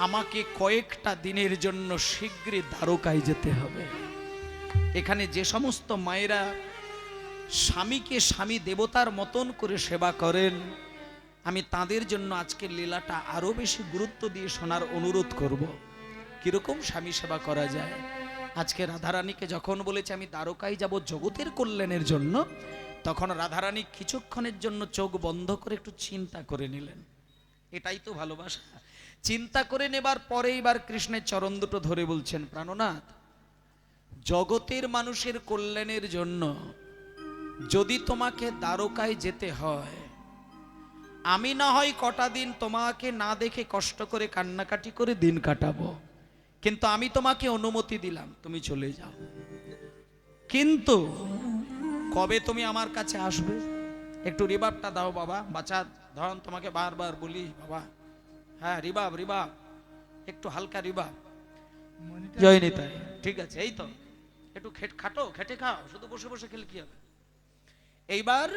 আমাকে কয়েকটা দিনের জন্য শীঘ্রই দ্বারকায় যেতে হবে। এখানে যে সমস্ত মায়েরা স্বামীকে স্বামী দেবতার মতন করে সেবা করেন, আমি তাদের জন্য আজকে লীলাটা আরো বেশি গুরুত্ব দিয়ে শোনার অনুরোধ করব। কিরকম স্বামী সেবা করা যায়। আজকে রাধারানীকে যখন বলেছে আমি দ্বারকায় যাব জগতের কল্যাণের জন্য, তখন রাধারানী কিছুক্ষণের জন্য চোখ বন্ধ করে একটু চিন্তা করে নিলেন। এটাই তো ভালোবাসা। চিন্তা করে নেবার পরে এবার কৃষ্ণের চরণ দুটো ধরে বলছেন, প্রাণনাথ, জগতের মানুষের কল্যাণের জন্য যদি তোমাকে দ্বারকায় যেতে হয়, আমি না হয় কটা দিন তোমাকে না দেখে কষ্ট করে কান্নাকাটি করে দিন কাটাবো, কিন্তু আমি তোমাকে অনুমতি দিলাম তুমি চলে যাও। কিন্তু কবে তুমি আমার কাছে আসবে? একটু রিবাবটা দাও বাবা, বাচ্চা ধরন, তোমাকে বারবার বলি বাবা, হ্যাঁ রিবাব রিবাব, একটু হালকা রিবাব। জয় নিতাই। ঠিক আছে, এই তো একটু খাটো, খেটে খাও, শুধু বসে বসে খেলে কি হবে। এইবার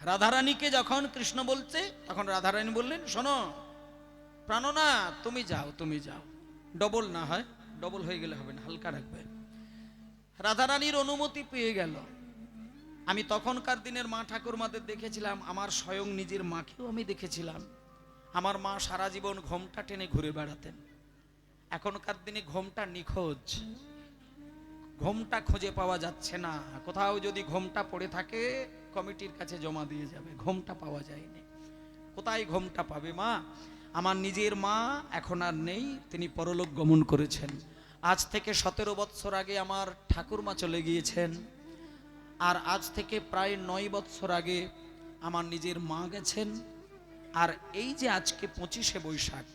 রাধারানীকে যখন কৃষ্ণ বলছে, তখন রাধারানী বললেন, শোনো প্রাণনা, তুমি যাও, তুমি যাও। ডবল না হয়, ডবল হয়ে গেলে হবে না, হালকা রাখবে। রাধারানীর অনুমতি পেয়ে গেল। আমি তখনকার দিনের মা ঠাকুরমাদের দেখেছিলাম, আমার স্বয়ং নিজের মাকেও আমি দেখেছিলাম। আমার মা সারা জীবন ঘোমটা টেনে ঘুরে বেড়াতেন। এখনকার দিনে ঘোমটা নিখোঁজ, ঘোমটা খুঁজে পাওয়া যাচ্ছে না। কোথাও যদি ঘোমটা পড়ে থাকে কমিটির কাছে জমা দিয়ে যাবে, ঘোমটা পাওয়া যায়নি। কোথায় ঘোমটা পাবে মা? আমার নিজের মা এখন আর নেই, তিনি পরলোক গমন করেছেন। আজ থেকে 17 বৎসর আগে আমার ঠাকুরমা চলে গিয়েছেন, আর আজ থেকে প্রায় 9 বৎসর আগে আমার নিজের মা গেছেন। আর এই যে আজকে 25শে বৈশাখ,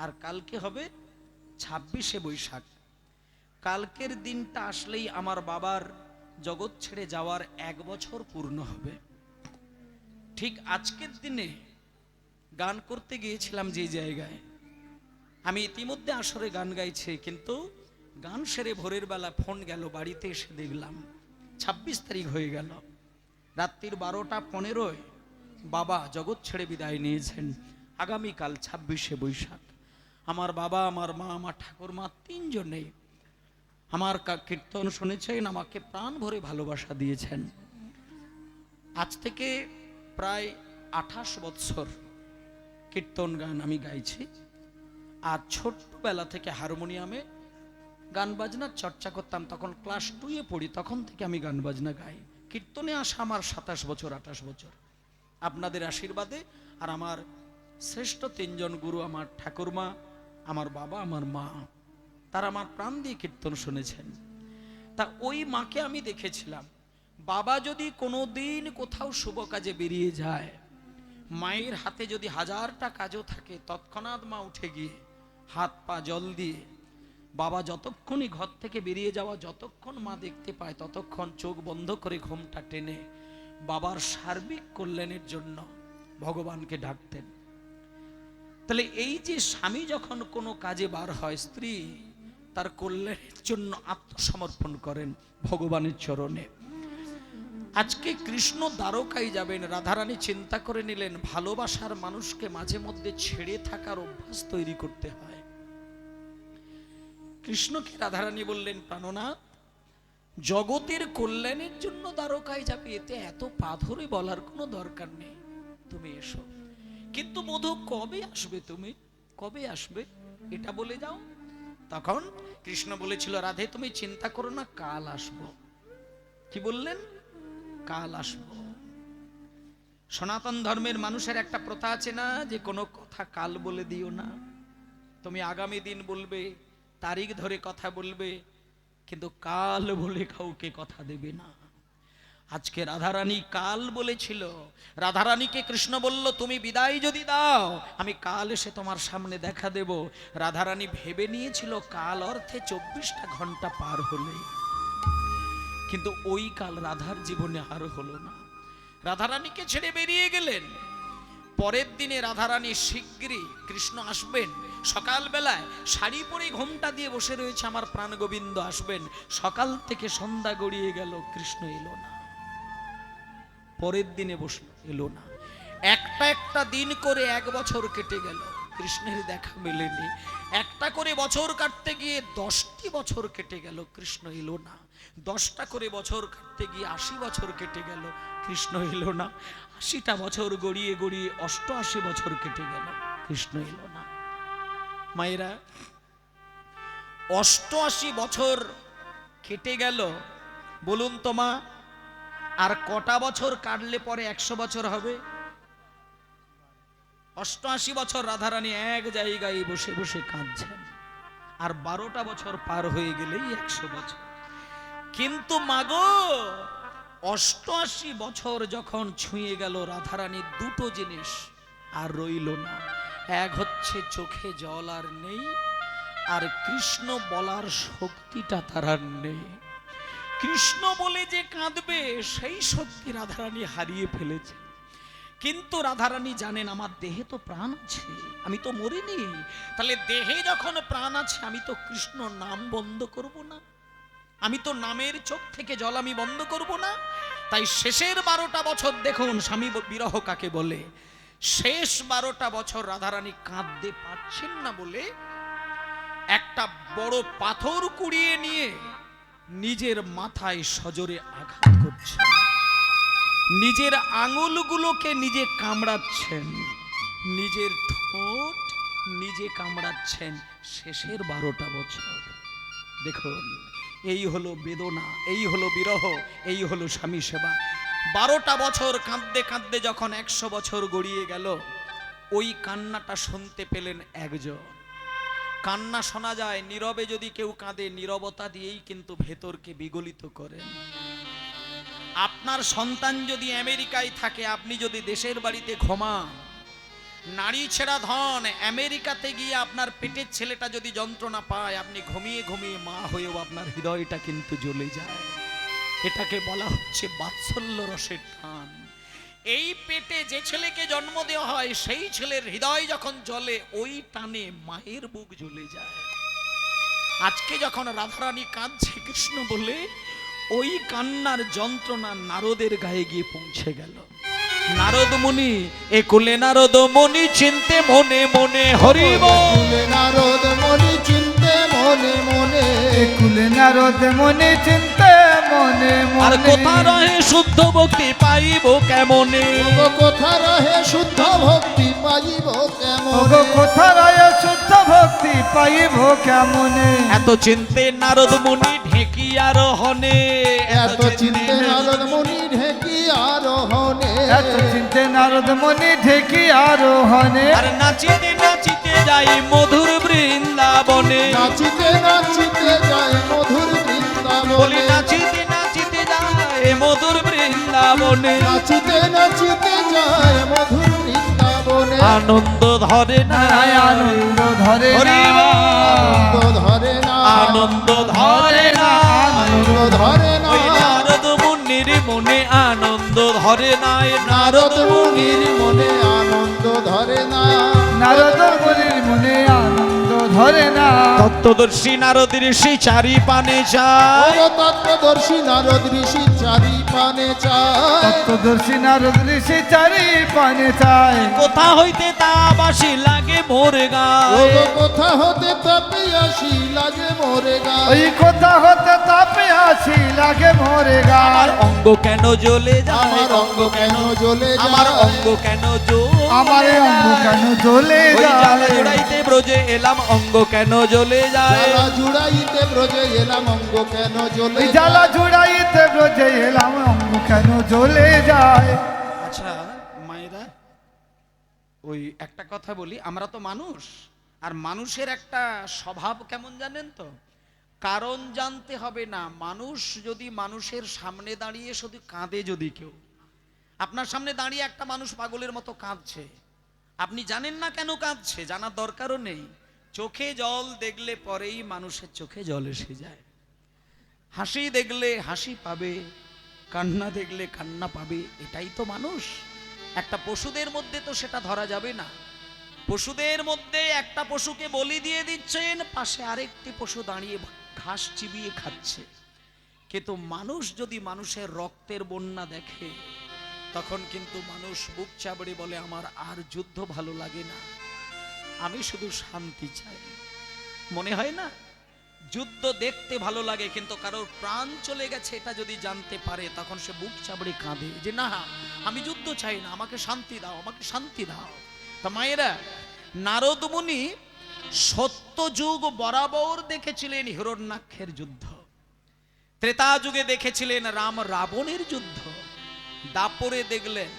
আর কালকে হবে 26শে বৈশাখ, কালকের দিনটা আসলেই আমার বাবার জগৎ ছেড়ে যাওয়ার 1 বছর পূর্ণ হবে। ঠিক আজকের দিনে গান করতে গিয়েছিলাম যে জায়গায়, আমি ইতিমধ্যে আসরে গান গাইছে, কিন্তু গান সেরে ভোরের বেলা ফোন গেল, বাড়িতে এসে দেখলাম 26 তারিখ হয়ে গেল। রাত্রির 12টা 15 বাবা জগৎ ছেড়ে বিদায় নিয়েছেন। আগামীকাল 26শে বৈশাখ। আমার বাবা, আমার মা, আমার ঠাকুরমা তিনজনেই আমার কীর্তন শুনেছেন, আমাকে প্রাণ ভরে ভালোবাসা দিয়েছেন। আজ থেকে প্রায় 28 বৎসর কীর্তন গান আমি গাইছি। আর ছোট্টবেলা থেকে হারমোনিয়ামে গান বাজনার চর্চা করতাম, তখন ক্লাস 2-এ পড়ি, তখন থেকে আমি গান বাজনা গাই। কীর্তনে আসা আমার 27 বছর 28 বছর, আপনাদের আশীর্বাদে। আর আমার শ্রেষ্ঠ 3 জন গুরু, আমার ঠাকুরমা, আমার বাবা, আমার মা, তারা আমার প্রাণ দিয়ে কীর্তন শুনেছেন। তা ওই মাকে আমি দেখেছিলাম, বাবা যদি কোনোদিন কোথাও শুভ কাজে বেরিয়ে যায়, মায়ের হাতে যদি 1000টা কাজও থাকে, তৎক্ষণাৎ মা উঠে গিয়ে হাত পা জল দিয়ে, বাবা যতক্ষণই ঘর থেকে বেরিয়ে যাওয়া, যতক্ষণ মা দেখতে পায়, ততক্ষণ চোখ বন্ধ করে ঘোমটা টেনে বাবার সার্বিক কল্যাণের জন্য ভগবানকে ডাকতেন। তাহলে এই যে স্বামী যখন কোনো কাজে বার হয়, স্ত্রী তার কল্যাণের জন্য আত্মসমর্পণ করেন ভগবানের চরণে। আজকে কৃষ্ণ দ্বারকায় যাবেন, রাধারানী চিন্তা করে নিলেন, ভালোবাসার মানুষকে মাঝে মধ্যে ছেড়ে থাকার অভ্যাস তৈরি করতে হয়। কৃষ্ণকে রাধারানী বললেন, প্রাণনাথ, জগতের কল্যাণের জন্য দ্বারকায় যাবে, এতে এত পা ধরে বলার কোনো দরকার নেই, তুমি এসো। কিন্তু মধু, কবে আসবে তুমি, কবে আসবে এটা বলে যাও। তখন কৃষ্ণ বলেছিল, রাধে তুমি চিন্তা করো না, কাল আসবো। কি বললেন? কাল আসবো। সনাতন ধর্মের মানুষের একটা প্রথা আছে না, যে কোনো কথা কাল বলে দিও না। তুমি আগামী দিন বলবে, তারিখ ধরে কথা বলবে, কিন্তু কাল বলে কাউকে কথা দেবে না। আজকে রাধারানী কাল বলেছিল। রাধারানীকে কৃষ্ণ বলল, তুমি বিদায় যদি দাও, আমি কাল এসে তোমার সামনে দেখা দেব। রাধারানী ভেবে নিয়েছিল কাল অর্থে 24টা ঘন্টা পার হলে, কিন্তু ওই কাল রাধার জীবনে আর হলো না। রাধারানীকে ছেড়ে বেরিয়ে গেলেন। পরের দিনে রাধারানী শীঘ্রই, কৃষ্ণ আসবেন সকালবেলায়, শাড়ি পরে ঘোমটা দিয়ে বসে রয়েছে, আমার প্রাণ গোবিন্দ আসবেন। সকাল থেকে সন্ধ্যা গড়িয়ে গেল, কৃষ্ণ এলো না। পরের দিনে বসলো, এলো না। একটা একটা দিন করে 1 বছর কেটে গেল। কৃষ্ণের দেখা মেলেনি। একটা করে বছর কাটতে গিয়ে 10টি বছর কেটে গেল, কৃষ্ণ এলো না। 10টা করে বছর কাটতে গিয়ে 80 বছর কেটে গেল, কৃষ্ণ এলো না। 80টা বছর গড়িয়ে গড়িয়ে 88 বছর কেটে গেল, কৃষ্ণ এলো না। মায়েরা, 88 বছর কেটে গেল। বলুন তো মা, আর কটা বছর কাটলে পরে 100 বছর হবে? 88 বছর রাধারানী এক জায়গায় বসে বসে কাঁদছেন, আর 12টা বছর পার হয়ে গেলেই 100 বছর। কিন্তু মাগো, 88 বছর যখন ছুঁয়ে গেল, রাধারানীর দুটো জিনিস আর রইল না। এক হচ্ছে চোখে জল আর নেই, আর কৃষ্ণ বলার শক্তিটা তার আর নেই। কৃষ্ণ বলে যে কাঁদবে সেই শক্তি রাধারানী হারিয়ে ফেলেছে। কিন্তু রাধারানী জানেন আমার দেহে তো প্রাণ আছে, আমি তো মরিনি। তাহলে দেহে যখন প্রাণ আছে, আমি তো কৃষ্ণ নাম বন্ধ করব না, আমি তো নামের চোখ থেকে জল আমি বন্ধ করব না। তাই শেষের 12টা বছর দেখুন স্বামী বিরহ কাকে বলে। শেষ 12টা বছর রাধারানী কাঁদতে পারছেন না বলে একটা বড় পাথর কুড়িয়ে নিয়ে নিজের মাথায় সজোরে আঘাত করছেন, নিজের আঙুলগুলোকে নিজে কামড়াচ্ছেন, নিজের ঠোঁট নিজে কামড়াচ্ছেন। শেষের 12টা বছর দেখুন, এই হলো বেদনা, এই হলো বিরহ, এই হলো স্বামী সেবা। 12টা বছর কাঁদতে কাঁদতে যখন 100 বছর গড়িয়ে গেল, ওই কান্নাটা শুনতে পেলেন একজন। কান্না শোনা যায়, নীরবে যদি কেউ কাঁদে, নীরবতা দিয়েই কিন্তু ভেতরকে বিগলিত করেন। আপনার সন্তান যদি আমেরিকায় থাকে, আপনি যদি দেশের বাড়িতে ঘুমান, নারী ছেড়া ধন, আমেরিকাতে গিয়ে আপনার পেটের ছেলেটা যদি যন্ত্রণা পায়, আপনি ঘুমিয়ে ঘুমিয়ে মা হয়েও আপনার হৃদয়টা কিন্তু জ্বলে যায়। এটাকে বলা হচ্ছে বাৎসল্য রসের টান। এই পেটে যে ছেলেকে জন্ম দেওয়া হয়, সেই ছেলের হৃদয় যখন জ্বলে, ওই টানে মায়ের বুক জ্বলে যায়। আজকে যখন রাধারানী কাঁদছে কৃষ্ণ বলে, ওই কান্নার যন্ত্রণা নারদের গায়ে গিয়ে পৌঁছে গেল। নারদ মুনি, এ কুলে নারদ মুনি চিনতে মনে মনে হরি বল। নারদ মুনি চিনতে মনে মনে, কুলে নারদ মুনি চিনতে মনে মনে। আর কোথা রহে শুদ্ধ ভক্তি পাইব কেমনে? কোথা রহে শুদ্ধ ভক্তি পাইব কেমনে? কোথা রহে শুদ্ধ ভক্তি পাইব কেমনে? এত চিনতে নারদ মুনি ঢেকি আরোহণে, এত চিনতে নারদ মুনি ঢেকি আরোহণে, এত চিনতে নারদ মুনি ঢেকি আরোহণে। আর নাচিতে নাচিতে যাই মধুর বৃন্দাবনে, নাচিতে নাচিতে যায় মধুর বলি বৃন্দাবনে, নাচিতে নাচিতে যায় মধুর বৃন্দাবনে। নাচিতে নাচিতে যায় মধুর বৃন্দাবনে। আনন্দ ধরে না, আনন্দ ধরে হরি না, বল। আনন্দ ধরে না, আনন্দ ধরে না, আনন্দ ধরে না। ওই নারদ মুনির মনে আনন্দ ধরে না, এ নারদ নারদ মুনির মুনির মনে আনন্দ ধরে না, নারদ মুনির মনে আনন্দ ধরে না। তত্ত্বদর্শী নারদ ঋষি চারি পানে যায়, ও তত্ত্বদর্শী নারদ ঋষি চারি পানে চায়, তত্ত্বদর্শী নারদ ঋষি চারি পানে চায়। কোথা হইতে তা বাসি লাগে মোর ও গায়ে, কোথা হতে তাপে আসি লাগে মোরে গায়ে। ওই কোথা হতে তাপে আসি লাগে মোরে আমার গায়। অঙ্গ কেন জ্বলে যায়, আমার অঙ্গ কেন জ্বলে যায়, আমার অঙ্গ কেন জ্বলে আমার অঙ্গ যায়? কেন জ্বলে ওই জ্বালা যায়। জুড়াইতে ব্রজে এলাম, অঙ্গ কেন জ্বলে যায়? জ্বালা জুড়াইতে ব্রজে এলাম, অঙ্গ কেন জ্বলে ওই যায়। জ্বালা জুড়াইতে ব্রজে এলাম, অঙ্গ কেন জ্বলে যায়। আচ্ছা মায়েরা, ওই একটা কথা বলি, আমরা তো মানুষ, আর মানুষের একটা স্বভাব কেমন জানেন তো? কারণ জানতে হবে না। মানুষ যদি মানুষের সামনে দাঁড়িয়ে শুধু কাঁদে, যদি কেউ আপনার সামনে দাঁড়িয়ে একটা মানুষ পাগলের মতো কাঁদছে, আপনি জানেন না কেন কাঁদছে, জানার দরকারও নেই। চোখে জল দেখলে পরেই মানুষের চোখে জল এসে যায়। হাসি দেখলে হাসি পাবে, কান্না দেখলে কান্না পাবে, এটাই তো মানুষ। একটা পশুদের মধ্যে তো সেটা ধরা যাবে না। পশুদের মধ্যে একটা পশুকে বলি দিয়ে দিচ্ছেন, পাশে আরেকটি পশু দাঁড়িয়ে ঘাস চিবিয়ে খাচ্ছে। কিন্তু মানুষ যদি মানুষের রক্তের বন্যা দেখে, তখন কিন্তু মানুষ বুক চাবড়ে বলে আমার আর যুদ্ধ ভালো লাগে না, আমি শুধু শান্তি চাই। মনে হয় না যুদ্ধ দেখতে ভালো লাগে, কিন্তু কারোর প্রাণ চলে গেছে এটা যদি জানতে পারে তখন সে বুক চাপড়ে কাঁদে যে না, আমি যুদ্ধ চাই না, আমাকে শান্তি দাও, আমাকে শান্তি দাও। তা মায়েরা, নারদ মুনি সত্য যুগ বরাবর দেখেছিলেন হিরণ্যাক্ষের যুদ্ধ, ত্রেতা যুগে দেখেছিলেন রাম রাবণের যুদ্ধ, দাপরে দেখলেন।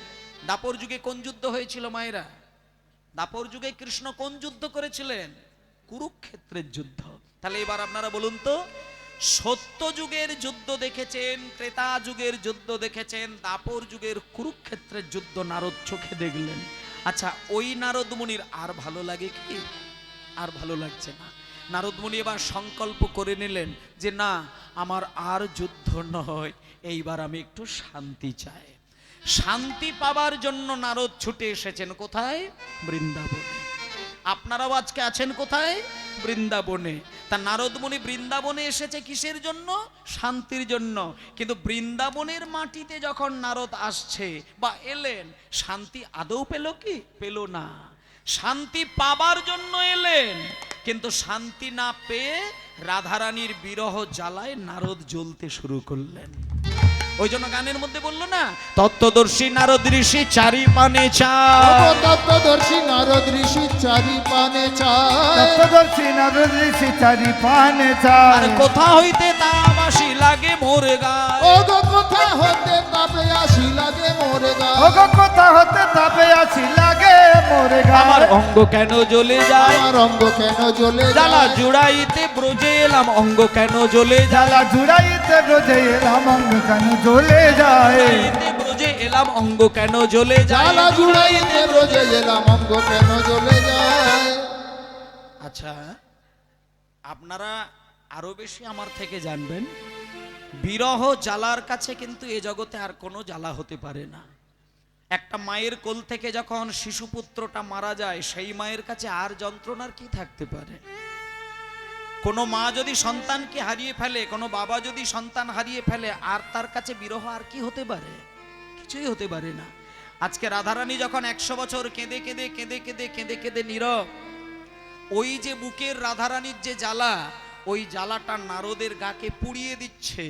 দাপর যুগে কোন যুদ্ধ হয়েছিল মায়েরা? দাপর যুগে কৃষ্ণ কোন যুদ্ধ করেছিলেন? কুরুক্ষেত্রের যুদ্ধ। তাহলে এবার আপনারা বলুন তো, সত্য যুগের যুদ্ধ দেখেছেন, ত্রেতা যুগের যুদ্ধ দেখেছেন, দাপর যুগের কুরুক্ষেত্রের যুদ্ধ নারদ চোখে দেখলেন। আচ্ছা, ওই নারদ মুনির আর ভালো লাগে কি? আর ভালো লাগছে না। নারদ মুনি এবার সংকল্প করে নিলেন যে না, আমার আর যুদ্ধ নয়, এইবার আমি একটু শান্তি চাই। শান্তি পাবার জন্য নারদ ছুটে এসেছেন কোথায়? বৃন্দাবনে। আপনারাও আজকে আছেন কোথায়? বৃন্দাবনে। তা নারদ মুনি বৃন্দাবনে এসেছে কিসের জন্য? শান্তির জন্য। কিন্তু বৃন্দাবনের মাটিতে যখন নারদ আসছে বা এলেন, শান্তি আদৌ পেল কি? পেল না। শান্তি পাবার জন্য এলেন, কিন্তু শান্তি না পেয়ে রাধারানীর বিরহ জ্বালায় নারদ জ্বলতে শুরু করলেন। ওই জন্য গানের মধ্যে বললো না, তত্ত্বদর্শী নারদ ঋষি চারি পানে চায়, তত্ত্বদর্শী নারদ ঋষি চারি পানে চায়, তত্ত্বদর্শী নারদ ঋষি চারি পানে চায়। আর কোথা হইতে তাবাসি লাগে মোরে গায়, ও গো কোথা হতে তাপে আসি লাগে মোরে গায়, ও গো কোথা হতে তাপে আসি লাগে মোরে গায়। আমার অঙ্গ কেন জ্বলে যায়, আমার অঙ্গ কেন জ্বলে জ্বালা যায়, জুড়াইতে ব্রজে এলাম, অঙ্গ কেন জ্বলে যায়, জ্বালা জুড়াইতে রোজে এলাম, অঙ্গ কেন জ্বলে যায়। জুড়াইতে ব্রজে এলাম, অঙ্গ কেন জ্বলে যায়, জ্বালা জুড়াইতে রোজে এলাম, অঙ্গ কেন জ্বলে যায়। আচ্ছা, আপনারা আরো বেশি আমার থেকে জানবেন, বিরহ জ্বালার কাছে কিন্তু এ জগতে আর কোনো জ্বালা হতে পারে না। একটা মায়ের কোল থেকে যখন শিশুপুত্রটা মারা যায়, সেই মায়ের কাছে আর যন্ত্রণার কি থাকতে পারে? কোনো মা যদি সন্তানকে হারিয়ে ফেলে, কোনো বাবা যদি সন্তান হারিয়ে ফেলে, আর তার কাছে বিরহ আর কি হতে পারে? কিছুই হতে পারে না। আজকে রাধারানী যখন 100 বছর কেঁদে কেঁদে কেঁদে কেঁদে কেঁদে কেঁদে নীরব, ওই যে বুকের রাধারানীর যে জ্বালা, ওই জ্বালাটা নারদের গাকে পুড়িয়ে দিচ্ছে।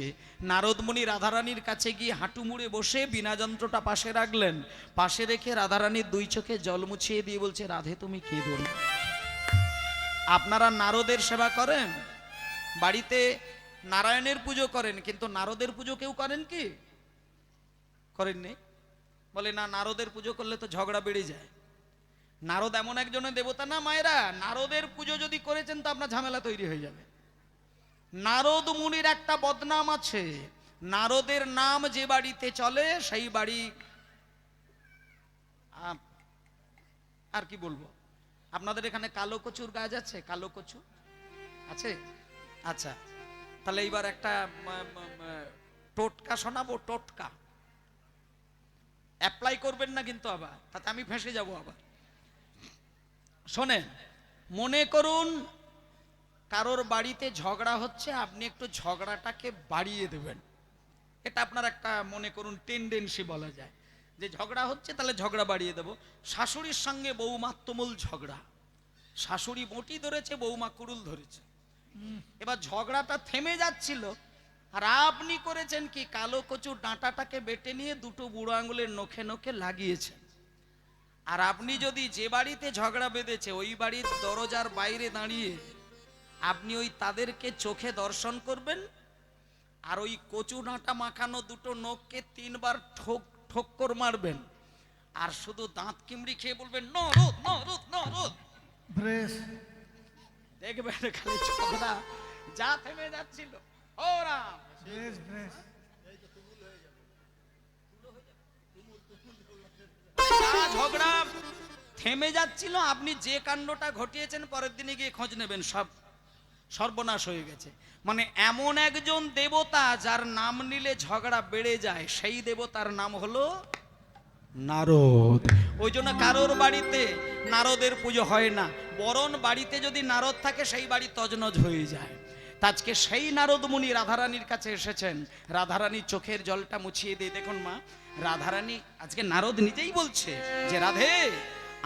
নারদ মুনি রাধারানীর কাছে গিয়ে হাঁটু মুড়ে বসে বিনা যন্ত্রটা পাশে রাখলেন, পাশে রেখে রাধারানীর 2 চোখে জল মুছিয়ে দিয়ে বলছে, রাধে তুমি কেঁদো না। আপনারা নারদের সেবা করেন, বাড়িতে নারায়ণের পুজো করেন, কিন্তু নারদের পুজো কেউ করেন কি? করেননি? বলে না, নারদের পুজো করলে তো ঝগড়া বেড়ে যায়। নারদ এমন একজনের দেবতা না মায়েরা, নারদের পুজো যদি করেছেন তো আপনার ঝামেলা তৈরি হয়ে যাবে। নারদ মুনির একটা বদনাম আছে, নারদের নাম যে বাড়িতে চলে সেই বাড়ি, আর কি বলবো, আপনাদের এখানে কালো কচুর গাছ আছে? কালো কচু আছে? আচ্ছা, তাহলে এইবার একটা টোটকা শোনাবো। টোটকা অ্যাপ্লাই করবেন না কিন্তু, আবার তাতে আমি ফেঁসে যাব আবার। শোনেন, মনে করুন কারোর বাড়িতে ঝগড়া হচ্ছে, আপনি একটু ঝগড়াটাকে বাড়িয়ে দেবেন। এটা আপনার একটা মনে করুন টেন্ডেন্সি বলা যায়, যে ঝগড়া হচ্ছে তাহলে ঝগড়া বাড়িয়ে দেব। শাশুড়ির সঙ্গে বৌমা তুমুল ঝগড়া, শাশুড়ি বটি ধরেছে, বৌমা কুড়ুল ধরেছে। এবার ঝগড়াটা থেমে যাচ্ছিল, আর আপনি করেছেন কি, কালো কচুর ডাঁটাটাকে বেটে নিয়ে 2 বুড়ো আঙুলের নখে নখে লাগিয়েছেন। আর আপনি যদি যে বাড়িতে ঝগড়া বেঁধেছে ওই বাড়ির দরজার বাইরে দাঁড়িয়ে আপনি ওই তাদেরকে চোখে দর্শন করবেন, আর ওই কচু ডাঁটা মাখানো 2 নখকে 3 বার ঠোক্কর মারবেন, আর শুধু দাঁত কিমড়ি খেয়ে বলবেন নরদ নরদ নরদ। দেখবেন খালি ঝগড়া যা থেমে যাচ্ছিল, ও রাম, ঝগড়া থেমে যাচ্ছিল, আপনি যে কাণ্ডটা ঘটিয়েছেন পরের দিনে গিয়ে খোঁজ নেবেন, সব সর্বনাশ হয়ে গেছে। মানে এমন একজন দেবতা যার নাম নিলে ঝগড়া বেড়ে যায়, সেই দেবতার নাম হলো নারদ। ওই জন্য কারোর বাড়িতে নারদের পুজো হয় না, বরং বাড়িতে যদি নারদ থাকে সেই বাড়ি তজনজ হয়ে যায়। আজকে সেই নারদ মুনি রাধারানীর কাছে এসেছেন, রাধারানীর চোখের জলটা মুছিয়ে দিয়ে, দেখুন মা, রাধারানী আজকে নারদ নিজেই বলছে যে রাধে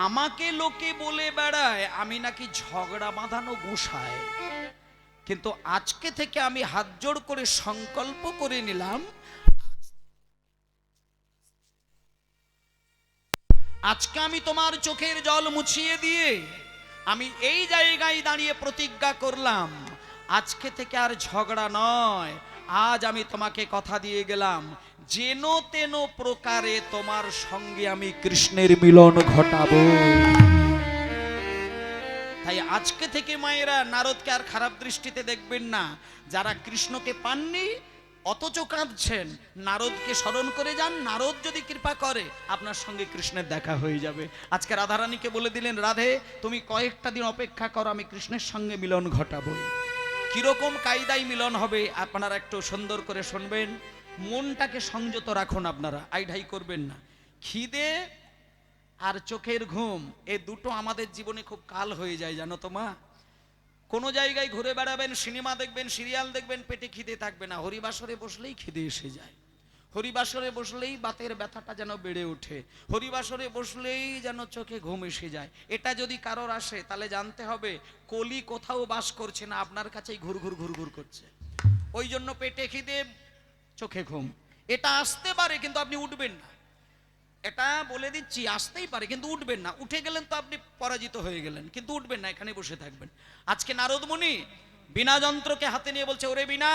আমাকে লোকে বলে বেড়ায় আমি নাকি ঝগড়া বাঁধানো গোসাই, কিন্তু আজকে থেকে আমি হাত জোড় করে সংকল্প করে নিলাম, আজকে আমি তোমার চোখের জল মুছিয়ে দিয়ে আমি এই জায়গায় দাঁড়িয়ে প্রতিজ্ঞা করলাম, আজকে থেকে আর ঝগড়া নয়। আজ আমি তোমাকে কথা দিয়ে গেলাম, যেন তেন প্রকারে তোমার সঙ্গে আমি কৃষ্ণের মিলন ঘটাবো। তাই আজকে থেকে মায়েরা নারদকে আর খারাপ দৃষ্টিতে দেখবেন না। যারা কৃষ্ণকে পাননি অথচ কাঁদছেন, নারদকে স্মরণ করে যান, নারদ যদি কৃপা করে আপনার সঙ্গে কৃষ্ণের দেখা হয়ে যাবে। আজকে রাধারানীকে বলে দিলেন, রাধে তুমি কয়েকটা দিন অপেক্ষা করো, আমি কৃষ্ণের সঙ্গে মিলন ঘটাবো। কিরকম কায়দায় মিলন হবে আপনারা একটু সুন্দর করে শুনবেন। মনটাকে সংযত রাখুন, আপনারা আইঢাই করবেন না। খিদে আর চোখের ঘুম এই দুটো আমাদের জীবনে খুব কাল হয়ে যায়, জানো তো মা। কোনো জায়গায় ঘুরে বেড়াবেন, সিনেমা দেখবেন, সিরিয়াল দেখবেন, পেটে খিদে থাকবে না। হরিবাসরে বসলেই খিদে এসে যায়, হরিবাসরে বসলেই বাতের ব্যথাটা যেন বেড়ে ওঠে, হরিবাসরে বসলেই যেন চোখে ঘুম এসে যায়। এটা যদি কারোর আসে তাহলে জানতে হবে কলি কোথাও বাস করছে না, আপনার কাছেই ঘুর ঘুর ঘুর ঘুর করছে। ওই জন্য পেটে খিদে চোখে ঘুম এটা আসতে পারে, কিন্তু আপনি উঠবেন না। এটা বলে দিচ্ছি, আসতেই পারে কিন্তু উঠবেন না। উঠে গেলেন তো আপনি পরাজিত হয়ে গেলেন, কিন্তু উঠবেন না, এখানে বসে থাকবেন। আজকে নারদ মুনি বিনা যন্ত্রকে হাতে নিয়ে বলছে, ওরে বিনা,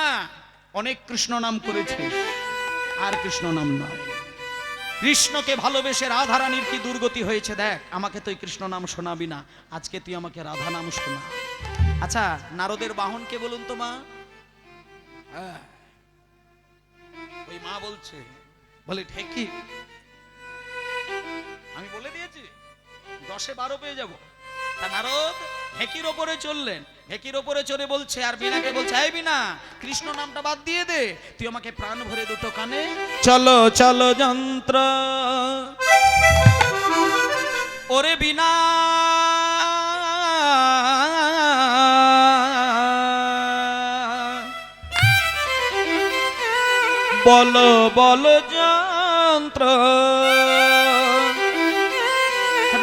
অনেক কৃষ্ণ নাম করেছে, আর কৃষ্ণ নাম নয়। কৃষ্ণকে ভালোবেসে রাধারানীর কি দুর্গতি হয়েছে দেখ, আমাকে তুই কৃষ্ণ নাম শোনাবি না, আজকে তুই আমাকে রাধা নাম শোনা। আচ্ছা, নারদের বাহন কে বলুন তো মা? ওই মা বলছে, বলে ঠিকই, আমি বলে দিয়েছি 10-12 পেয়ে যাব। তা নারদ ঢেকির ওপরে চললেন, ঢেকির ওপরে চড়ে বলছে, আর বিনাকে বলছে, এই বিনা, কৃষ্ণ নামটা বাদ দিয়ে দে, তুই আমাকে প্রাণ ভরে দুটো কানে চলো চলো যন্ত্র। ওরে বিনা, বলো বলো যন্ত্র,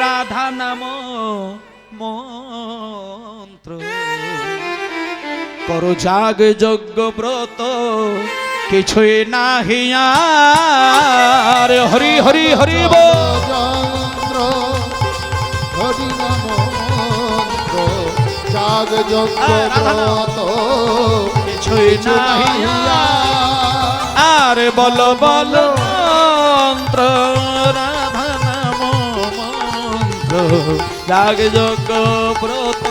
রাধা নাম মন্ত্র, করো জাগ যজ্ঞ ব্রত, কিছুই নাহি আর। হরি হরি হরি বল যন্ত্র হরি নাম মন্ত্র, জাগ যজ্ঞ ব্রত, কিছুই নাহি আর। বলো বলো মন্ত্র, রাধা নাম মন্ত্র, জাগ যজ্ঞ ব্রত,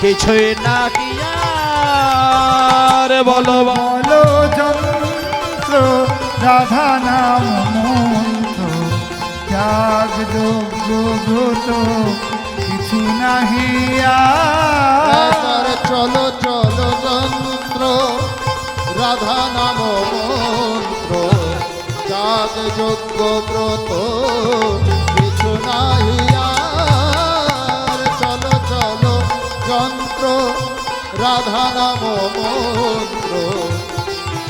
কিছুই নাহি আর। বলো বলো যন্ত্র, রাধা নাম মন্ত্র, ত্যাগ যোগ্য ব্রত, কিছু নাহি আর। চলো চলো যন্ত্র, রাধা নাম মন্ত্র, জাগ যজ্ঞ ব্রত, কিছু নাহি আর। চলো চলো যন্ত্র, রাধা নাম মন্ত্র,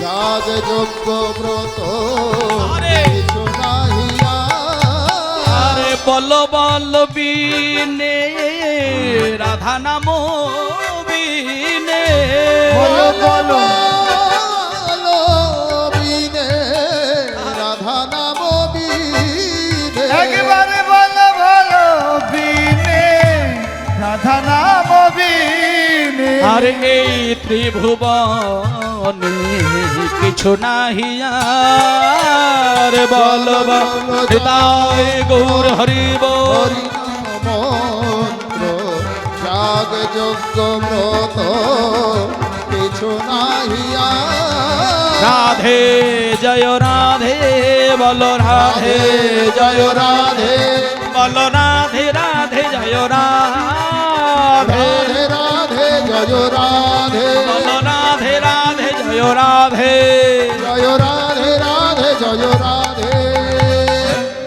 জাগ যজ্ঞ ব্রত, কিছু নাহি আর। আরে বলো বলো বিনে, রাধা নাম বিনে, বলো বলো বিনে, রাধা নাম বিনে, একবারে বলো বলো বিনে, রাধা নাম বিনে। আর এই ত্রিভুবনে কিছু নাহি আর। বলো বলো হৃদয় গৌর হরি বল। হরি নাম মন্ত্র, জাগ যজ্ঞ ব্রত, কিছু নাহি আর। রাধে জয় রাধে, বলো রাধে জয় রাধে, বলো রাধে রাধে জয় রাধে, রাধে রাধে জয় রাধে, বলো রাধে রাধে জয় রাধে, জয় রাধে রাধে জয় রাধে।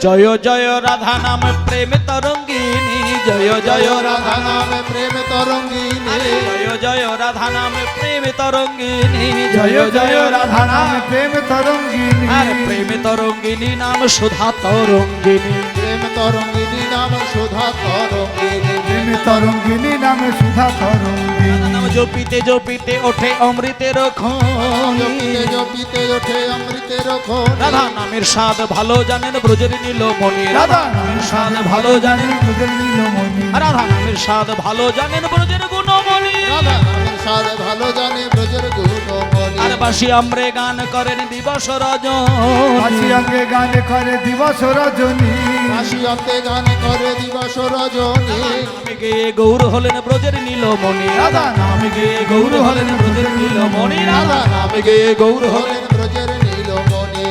জয় জয় রাধা নাম প্রেম তরঙ্গিনী, জয় জয় রাধা রাধা নামে প্রেম তরঙ্গিনী, জয় জয় জয় রাধা নাম প্রেম তরঙ্গিনী জয় জয় রাধা নাম প্রেম তরঙ্গিনী আর প্রেম তরঙ্গিনী নাম সুধা তরঙ্গিনী প্রেম তরঙ্গিনী নাম সুধা তরঙ্গিনী প্রেম তরঙ্গিনী নাম সুধা তরঙ্গিনী নাম জপিতে জপিতে ওঠে অমৃতের খনি জপিতে জপিতে ওঠে অমৃতের খনি রাধা নামের স্বাদ ভালো জানেন ব্রজের নীলমণি রাধা নামের স্বাদ ভালো জানেন ব্রজের নীলমণি রাধা নামের স্বাদ ভালো জানেন ব্রজের গুণমণি রাধা নামের স্বাদ ভালো জানে ব্রজের গুণমণি আর বাসি আমরে গান করেন দিবস রজন বাসি অঙ্গে গান করে দিবস রজনী কাশি অন্তে গান করে দিবস রজনী নামে গেয়ে গৌর হলেন ব্রজের নীলমণি রাধা নামে গেয়ে গৌর হলেন ব্রজের নীলমণি রাধা রাধা নামে গেয়ে গৌর হলেন ব্রজের নীলমণি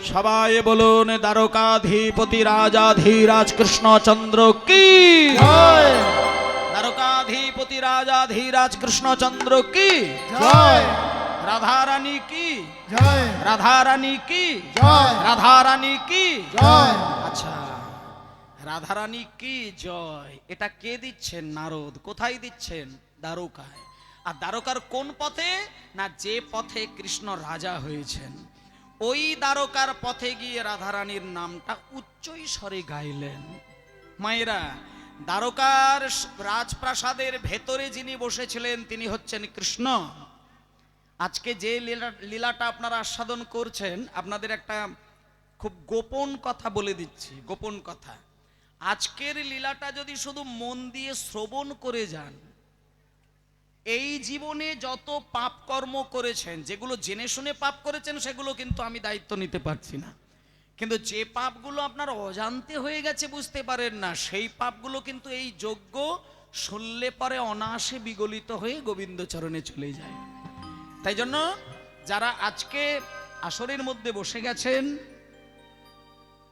সবাই বলুন দ্বারকাধিপতি রাজাধীরাজ কৃষ্ণচন্দ্র কি জয় দ্বারকাধিপতি রাজাধীরাজ কৃষ্ণচন্দ্র কি জয় রাধারানী কি জয় রাধারানী কি জয় রাধারানী কি জয় আচ্ছা রাধারানী কি জয় এটা কে দিচ্ছেন নারদ কোথায় দিচ্ছেন দ্বারকায় আর দ্বারকার কোন পথে না যে পথে কৃষ্ণ রাজা হয়েছেন ওই দ্বারকার পথে গিয়ে রাধারানীর নামটা উচ্চ স্বরে গাইলেন মায়েরা দ্বারকার রাজপ্রাসাদের ভেতরে যিনি বসেছিলেন তিনি হচ্ছেন কৃষ্ণ আজকে যে লীলাটা আপনারা আস্বাদন করছেন আপনাদের একটা খুব গোপন কথা বলে দিচ্ছি গোপন কথা আজকের লীলাটা যদি শুধু মন দিয়ে শ্রবণ করে যান এই জীবনে যত পাপ কর্ম করেছেন যেগুলো জেনে শুনে পাপ করেছেন সেগুলো কিন্তু আমি দায়িত্ব নিতে পারছি না কিন্তু যে পাপগুলো আপনার অজান্তে হয়ে গেছে বুঝতে পারেন না সেই পাপগুলো কিন্তু এই যজ্ঞ শুনলে পরে অনায়াসে বিগলিত হয়ে গোবিন্দ চরণে চলে যায় তাই জন্য যারা আজকে আসরের মধ্যে বসে গেছেন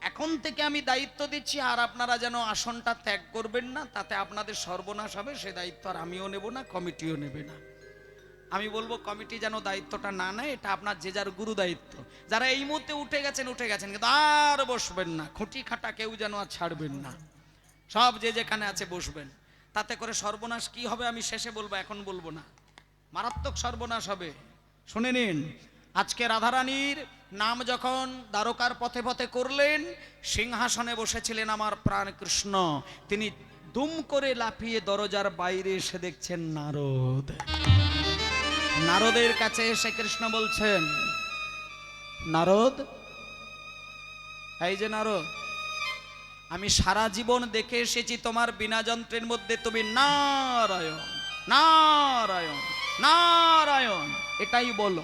এখন থেকে আমি দায়িত্ব দিচ্ছি আর আপনারা যেন আসনটা ত্যাগ করবেন না তাতে আপনাদের সর্বনাশ হবে সে দায়িত্ব আর আমিও নেব না কমিটিও নেবে না আমি বলবো কমিটি যেন দায়িত্বটা না নেয় এটা আপনার যে যার গুরু দায়িত্ব যারা এই মুহূর্তে উঠে গেছেন কিন্তু আর বসবেন না খুঁটি খাটা কেউ যেন আর ছাড়বেন না সব যে যেখানে আছে বসবেন তাতে করে সর্বনাশ কি হবে আমি শেষে বলবো এখন বলবো না মারাত্মক সর্বনাশ হবে শুনে নিন আজকে রাধারানীর নাম যখন দ্বারকার পথে পথে করলেন সিংহাসনে বসেছিলেন আমার প্রাণ কৃষ্ণ তিনি দুম করে লাফিয়ে দরজার বাইরে এসে দেখছেন নারদ নারদের কাছে এসে কৃষ্ণ বলছেন নারদ এই যে নারদ আমি সারা জীবন দেখে এসেছি তোমার বিনা যন্ত্রের মধ্যে তুমি নারায়ণ নারায়ণ নারায়ণ এটাই বলো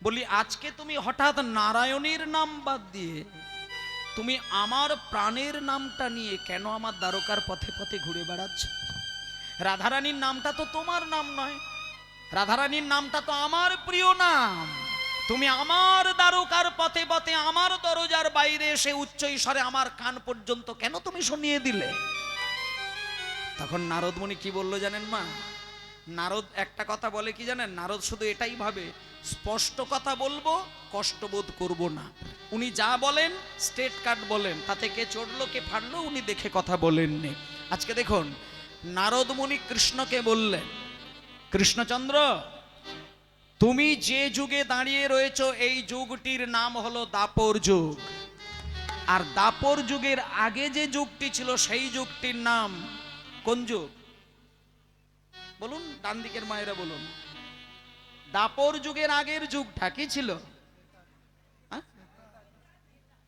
বলি আজকে তুমি হঠাৎ নারায়ণের নাম বাদ দিয়ে তুমি আমার প্রাণের নামটা নিয়ে কেন আমার দ্বারকার পথে পথে ঘুরে বেড়াচ্ছ রাধারানীর নামটা তো তোমার নাম নয় রাধারানীর নামটা তো আমার প্রিয় নাম তুমি আমার দ্বারকার পথে পথে আমার দরজার বাইরে এসে উচ্চ স্বরে আমার কান পর্যন্ত কেন তুমি শুনিয়ে দিলে তখন নারদ মুনি কি বললো জানেন মা নারদ একটা কথা বলে কি জানেন নারদ শুধু এটাই ভাবে স্পষ্ট কথা বলবো কষ্ট বোধ করব না উনি যা বলেন স্টেট কাট বলেন তাতে কে চড়লো কে ফাড়লো উনি দেখে কথা বলেননি আজকে দেখুন নারদ মুনি কৃষ্ণকে বললেন কৃষ্ণচন্দ্র তুমি যে যুগে দাঁড়িয়ে রয়েছো এই যুগটির নাম হলো দাপর যুগ আর দাপর যুগের আগে যে যুগটি ছিল সেই যুগটির নাম কোন যুগ বলুন ডান দিকের মায়েরা বলুন দাপর যুগের আগের যুগটা কি ছিল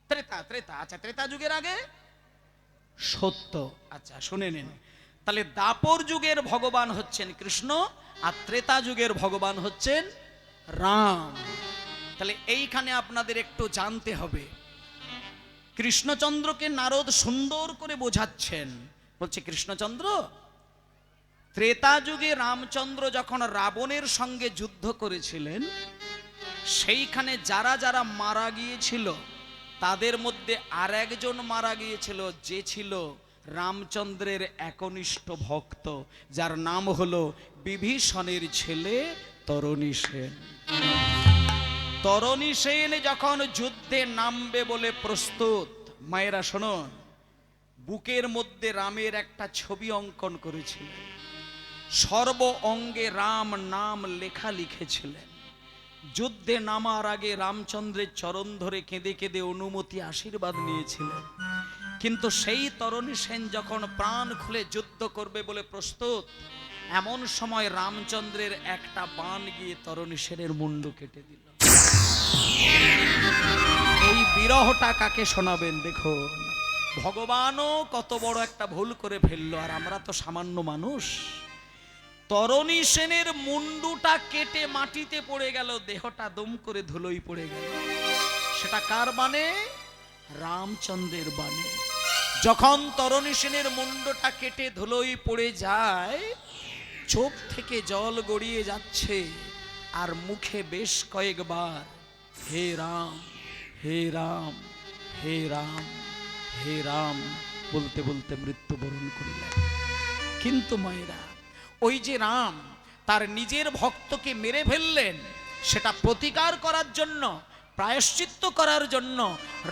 ত্রেতা ত্রেতা আচ্ছা ত্রেতা যুগের আগে সত্য আচ্ছা শুনে নিন তাহলে দাপর যুগের ভগবান হচ্ছেন কৃষ্ণ আর ত্রেতা যুগের ভগবান হচ্ছেন রাম তাহলে এইখানে আপনাদের একটু জানতে হবে কৃষ্ণচন্দ্রকে নারদ সুন্দর করে বোঝাচ্ছেন বলছে কৃষ্ণচন্দ্র ত্রেতা যুগে রামচন্দ্র যখন রাবণের সঙ্গে যুদ্ধ করেছিলেন সেইখানে যারা যারা মারা গিয়েছিল তাদের মধ্যে আর একজন মারা গিয়েছিল যে ছিল রামচন্দ্রের একনিষ্ঠ ভক্ত যার নাম হলো বিভীষণের ছেলে তরণী সেন তরণী সেন যখন যুদ্ধে নামবে বলে প্রস্তুত মায়েরা শুনুন বুকের মধ্যে রামের একটা ছবি অঙ্কন করেছিল সর্ব অঙ্গে রাম নাম লেখা লিখেছিলেন। যুদ্ধে নামার আগে রামচন্দ্রের চরণ ধরে কেঁদে কেঁদে অনুমতি আশীর্বাদ নিয়েছিলেন। কিন্তু সেই তরণী সেন যখন প্রাণ খুলে যুদ্ধ করবে বলে প্রস্তুত, এমন সময় রামচন্দ্রের একটা বাণ গিয়ে তরণী সেনের মুন্ডু কেটে দিল। এই বিরহটা কাকে শোনাবেন? দেখুন, ভগবানও কত বড় একটা ভুল করে ফেললো, আর আমরা তো সামান্য মানুষ। তরণী সেনের মুন্ডুটা কেটে মাটিতে পড়ে গেল, দেহটা দম করে ধুলোই পড়ে গেল। সেটা কার বাণে? রামচন্দ্রের বাণে। যখন তরণী সেনের মুন্ডটা কেটে ধুলোই পড়ে যায়, চোখ থেকে জল গড়িয়ে যাচ্ছে, আর মুখে বেশ কয়েকবার হে রাম, হে রাম, হে রাম, হে রাম বলতে বলতে মৃত্যুবরণ করিলেন। কিন্তু মায়েরা, ওই যে রাম তার নিজের ভক্তকে মেরে ফেললেন, সেটা প্রতিকার করার জন্য, প্রায়শ্চিত্ত করার জন্য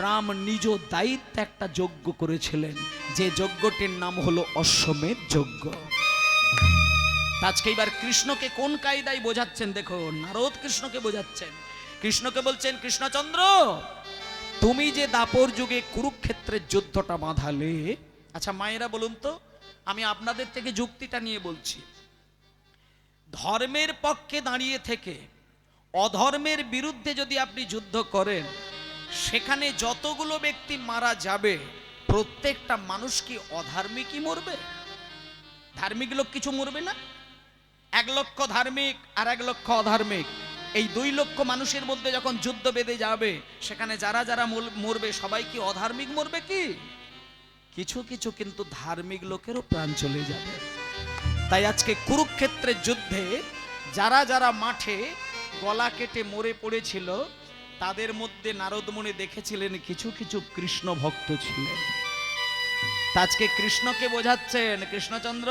রাম নিজ দায়িত্বে একটা যজ্ঞ করেছিলেন, যে যজ্ঞটির নাম হলো অশ্বমেধ যজ্ঞ। আজকে এবার কৃষ্ণকে কোন কায়দায় বোঝাচ্ছেন? দেখো, নারদ কৃষ্ণকে বোঝাচ্ছেন। কৃষ্ণকে বলছেন, কৃষ্ণচন্দ্র, তুমি যে দাপর যুগে কুরুক্ষেত্রের যুদ্ধটা বাঁধালে, আচ্ছা মায়েরা বলুন তো, আমি আপনাদের থেকে যুক্তিটা নিয়ে বলছি। ধর্মের পক্ষে দাঁড়িয়ে থেকে অধর্মের বিরুদ্ধে যদি আপনি যুদ্ধ করেন, সেখানে যতগুলো ব্যক্তি মারা যাবে, প্রত্যেকটা মানুষ কি অধার্মিকই মরবে? ধার্মিক লোক কিছু মরবে না? 1 লক্ষ ধার্মিক আর 1 লক্ষ অধার্মিক, এই 2 লক্ষ মানুষের মধ্যে যখন যুদ্ধ বেঁধে যাবে, সেখানে যারা যারা মরবে সবাই কি অধার্মিক মরবে? কি কিছু কিছু কিন্তু ধার্মিক লোকেরও প্রাণ চলে যাবে। তাই আজকে কুরুক্ষেত্রের যুদ্ধে যারা যারা মাঠে গলা কেটে মরে পড়েছিল, তাদের মধ্যে নারদমুনি দেখেছিলেন কিছু কিছু কৃষ্ণ ভক্ত ছিলেন। আজকে কৃষ্ণকে বোঝাচ্ছেন, কৃষ্ণচন্দ্র,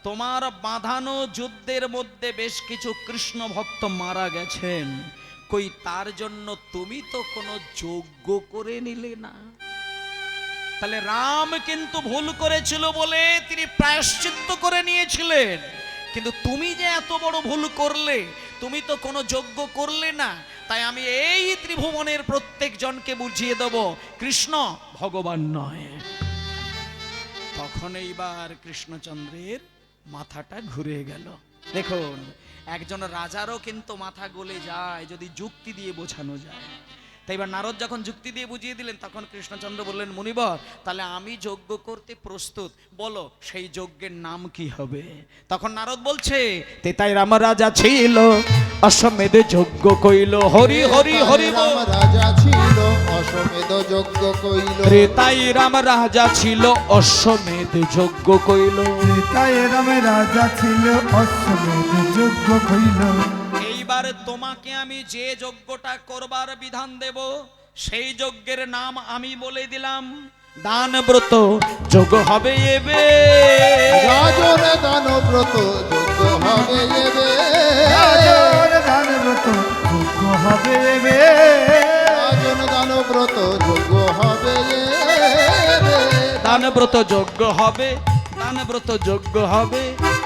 তোমার বাঁধানো যুদ্ধের মধ্যে বেশ কিছু কৃষ্ণ ভক্ত মারা গেছেন, কই তার জন্য তুমি তো কোনো যজ্ঞ করে নিলে না। তাহলে রাম কিন্তু ভুল করেছিল বলে তিনি প্রায়শ্চিত্ত করে নিয়েছিলেন, কিন্তু তুমি যে এত বড় ভুল করলে, তুমি তো কোনো যজ্ঞ করলে না। তাই আমি এই ত্রিভুবনের প্রত্যেক জনকে বুঝিয়ে দেব, কৃষ্ণ ভগবান নয়। তখন এইবার কৃষ্ণচন্দ্রের মাথাটা ঘুরে গেল। দেখুন, একজন রাজারও কিন্তু মাথা গলে যায় যদি যুক্তি দিয়ে বোঝানো যায়। তাই এবার নারদ যখন যুক্তি দিয়ে বুঝিয়ে দিলেন, তখন কৃষ্ণচন্দ্র বললেন, মুনিবর, তাহলে আমি যজ্ঞ করতে প্রস্তুত, বলো সেই যজ্ঞের নাম কি হবে? তখন নারদ বলছে, তেতাই রাম রাজা ছিল অশ্বমেধ যজ্ঞ কইল, হরি হরি হরি রাম রাজা ছিল অশ্বমেধ যজ্ঞ কইল। ত্রেতাই রাম রাজা ছিল অশ্বমেধ যজ্ঞ কইল। তাই রাম রাজা ছিল অশ্বমেধ যজ্ঞ কইল। এইবার তোমাকে আমি যে যজ্ঞটা করবার বিধান দেব, সেই যজ্ঞের নাম আমি বলে দিলাম, দানব্রত যজ্ঞ হবে এবে। রাজন দানব্রত যজ্ঞ হবে এবে। রাজন দানব্রত যজ্ঞ হবে এবে। রাজন দানব্রত যজ্ঞ হবে এবে। দানব্রত যজ্ঞ হবে, দানব্রত যজ্ঞ হবে,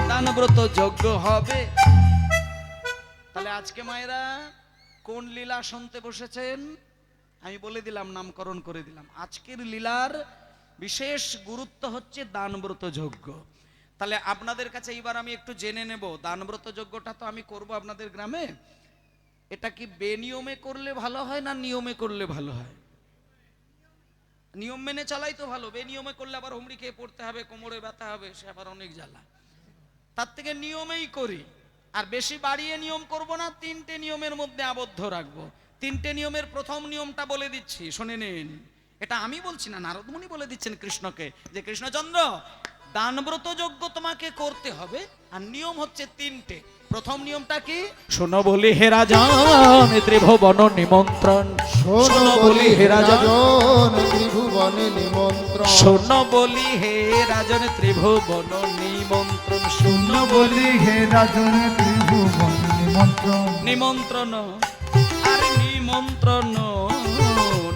দানব্রত যজ্ঞ হবে। তাহলে আজকে মায়েরা কোন লীলা শুনতে বসেছেন? আমি বলে দিলাম, নামকরণ করে দিলাম। আজকের লীলার বিশেষ গুরুত্ব হচ্ছে দানব্রত যজ্ঞ। তাহলে আপনাদের কাছে এইবার আমি একটু জেনে নেব, দানব্রত যজ্ঞটা তো আমি করব আপনাদের গ্রামে, এটা কি বেনিয়মে করলে ভালো হয় না নিয়মে করলে ভালো হয়? নিয়ম মেনে চলাই তো ভালো, বেনিয়মে করলে আবার হুমড়ি খেয়ে পড়তে হবে, কোমরে ব্যথা হবে, সে আবার অনেক জ্বালা। তার থেকে নিয়মেই করি, আর বেশি বাড়িয়ে নিয়ম করব না, 3টে নিয়মের মধ্যে আবদ্ধ রাখবো। 3টে নিয়মের প্রথম নিয়মটা বলে দিচ্ছি, শুনে নিন। এটা আমি বলছি না, নারদমুনি বলে দিচ্ছেন কৃষ্ণকে, যে কৃষ্ণচন্দ্র, দানব্রত যজ্ঞ তোমাকে করতে হবে, আর নিয়ম হচ্ছে 3টে। প্রথম নিয়মটা কি? শোনো বলি হে রাজন ত্রিভুবন নিমন্ত্রণ। শোনো বলি হে রাজন ত্রিভুবনে নিমন্ত্রণ। শোনো বলি হে রাজন ত্রিভুবন নিমন্ত্রণ। শোনো বলি হে রাজন ত্রিভুবন নিমন্ত্রণ। নিমন্ত্রণ আর নিমন্ত্রণ,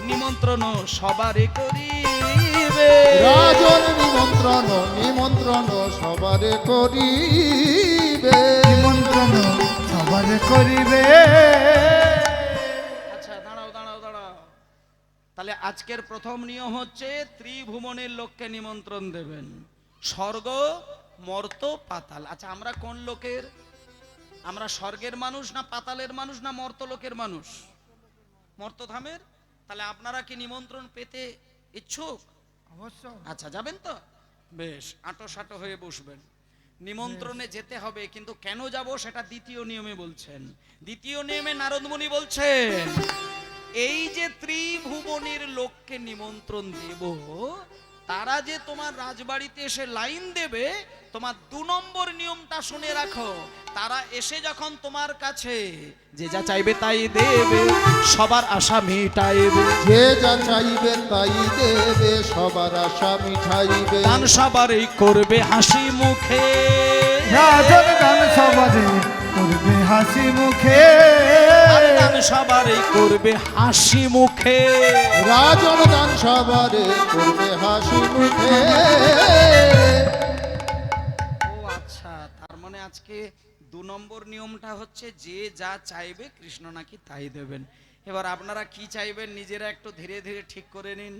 নিমন্ত্রণ সবারে করিবে। দেবে। রাজন নিমন্ত্রণ নিমন্ত্রণ সবারে করিবে। নিমন্ত্রণ সবারে করিবে। আচ্ছা দাঁড়াও দাঁড়াও দাঁড়াও, তাহলে আজকের প্রথম নিয়ম হচ্ছে ত্রিভুবনের লোককে নিমন্ত্রণ দেবেন, স্বর্গ মর্ত পাতাল। আচ্ছা আমরা কোন লোকের? আমরা স্বর্গের মানুষ না পাতালের মানুষ না মর্ত লোকের মানুষ? মর্তধামের। তাহলে আপনারা কি নিমন্ত্রণ পেতে ইচ্ছুক? অবশ্য। আচ্ছা যাবেন তো? বেশ, আটো সাটো হয়ে বসবেন। নিমন্ত্রণে যেতে হবে, কিন্তু কেন যাব সেটা দ্বিতীয় নিয়মে বলছেন। দ্বিতীয় নিয়মে নারদ মুনি বলছেন, এই যে ত্রিভুবনের লোককে নিমন্ত্রণ দেব, তারা যে তোমার রাজবাড়িতে এসে লাইন দেবে, তোমার 2 নম্বর নিয়মটা শুনে রাখো। তারা এসে যখন তোমার কাছে যে যা চাইবে তাই দেবে, সবার আশা মিটাইবে। যে যা চাইবে তাই দেবে, সবার আশা মিঠাইবে। দান সবারই করবে হাসি মুখে। রাজন দান সবারে করবে হাসি মুখে। আর দান সবারই করবে হাসি মুখে। রাজন দান সবারে করবে হাসি মুখে। ও আচ্ছা, তার মানে আজকে 2 নম্বর নিয়মটা হচ্ছে যে যা চাইবে কৃষ্ণ নাকি তাই দেবেন। এবার আপনারা কি চাইবেন নিজেরা একটু ধীরে ধীরে ঠিক করে নিন।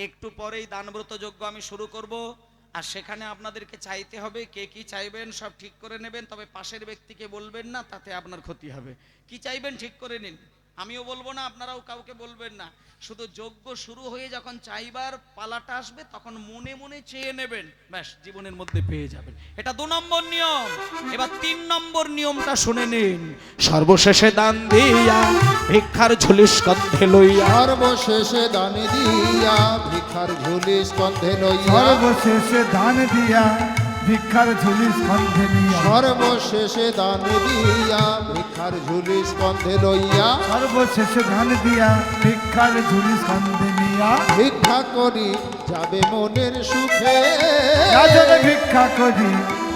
একটু পরেই দানব্রত যজ্ঞ আমি শুরু করব, আর সেখানে আপনাদেরকে চাইতে হবে কে কি চাইবেন সব ঠিক করে নেবেন। তবে পাশের ব্যক্তিকে বলবেন না, তাতে আপনার ক্ষতি হবে। কি চাইবেন ঠিক করে নিন, আমিও বলবো না, আপনারাও কাউকে বলবেন না। শুধু যজ্ঞ শুরু হয়ে যখন চাইবার পালাটা আসবে তখন মনে মনে চেয়ে নেবেন, ব্যাস জীবনের মধ্যে পেয়ে যাবেন। এটা 2 নম্বর নিয়ম। এবার 3 নম্বর নিয়মটা শুনে নিন। সর্বশেষে দান দিয়া ভিক্ষার ঝুলি স্কন্ধে লইয়া। সর্বশেষে দান দিয়া ভিক্ষার ঝুলি স্কন্ধে লইয়া। সর্বশেষে দান দিয়া ভিক্ষার ঝুলি স্কন্ধে নিয়া। সর্বশেষে দান দিয়া ভিক্ষার ঝুলি স্কন্ধে লইয়া। সর্বশেষে দান দিয়া ভিক্ষার ঝুলি স্কন্ধে নিয়া। ভিক্ষা করি যাবে মনের সুখে। রাজন ভিক্ষা করি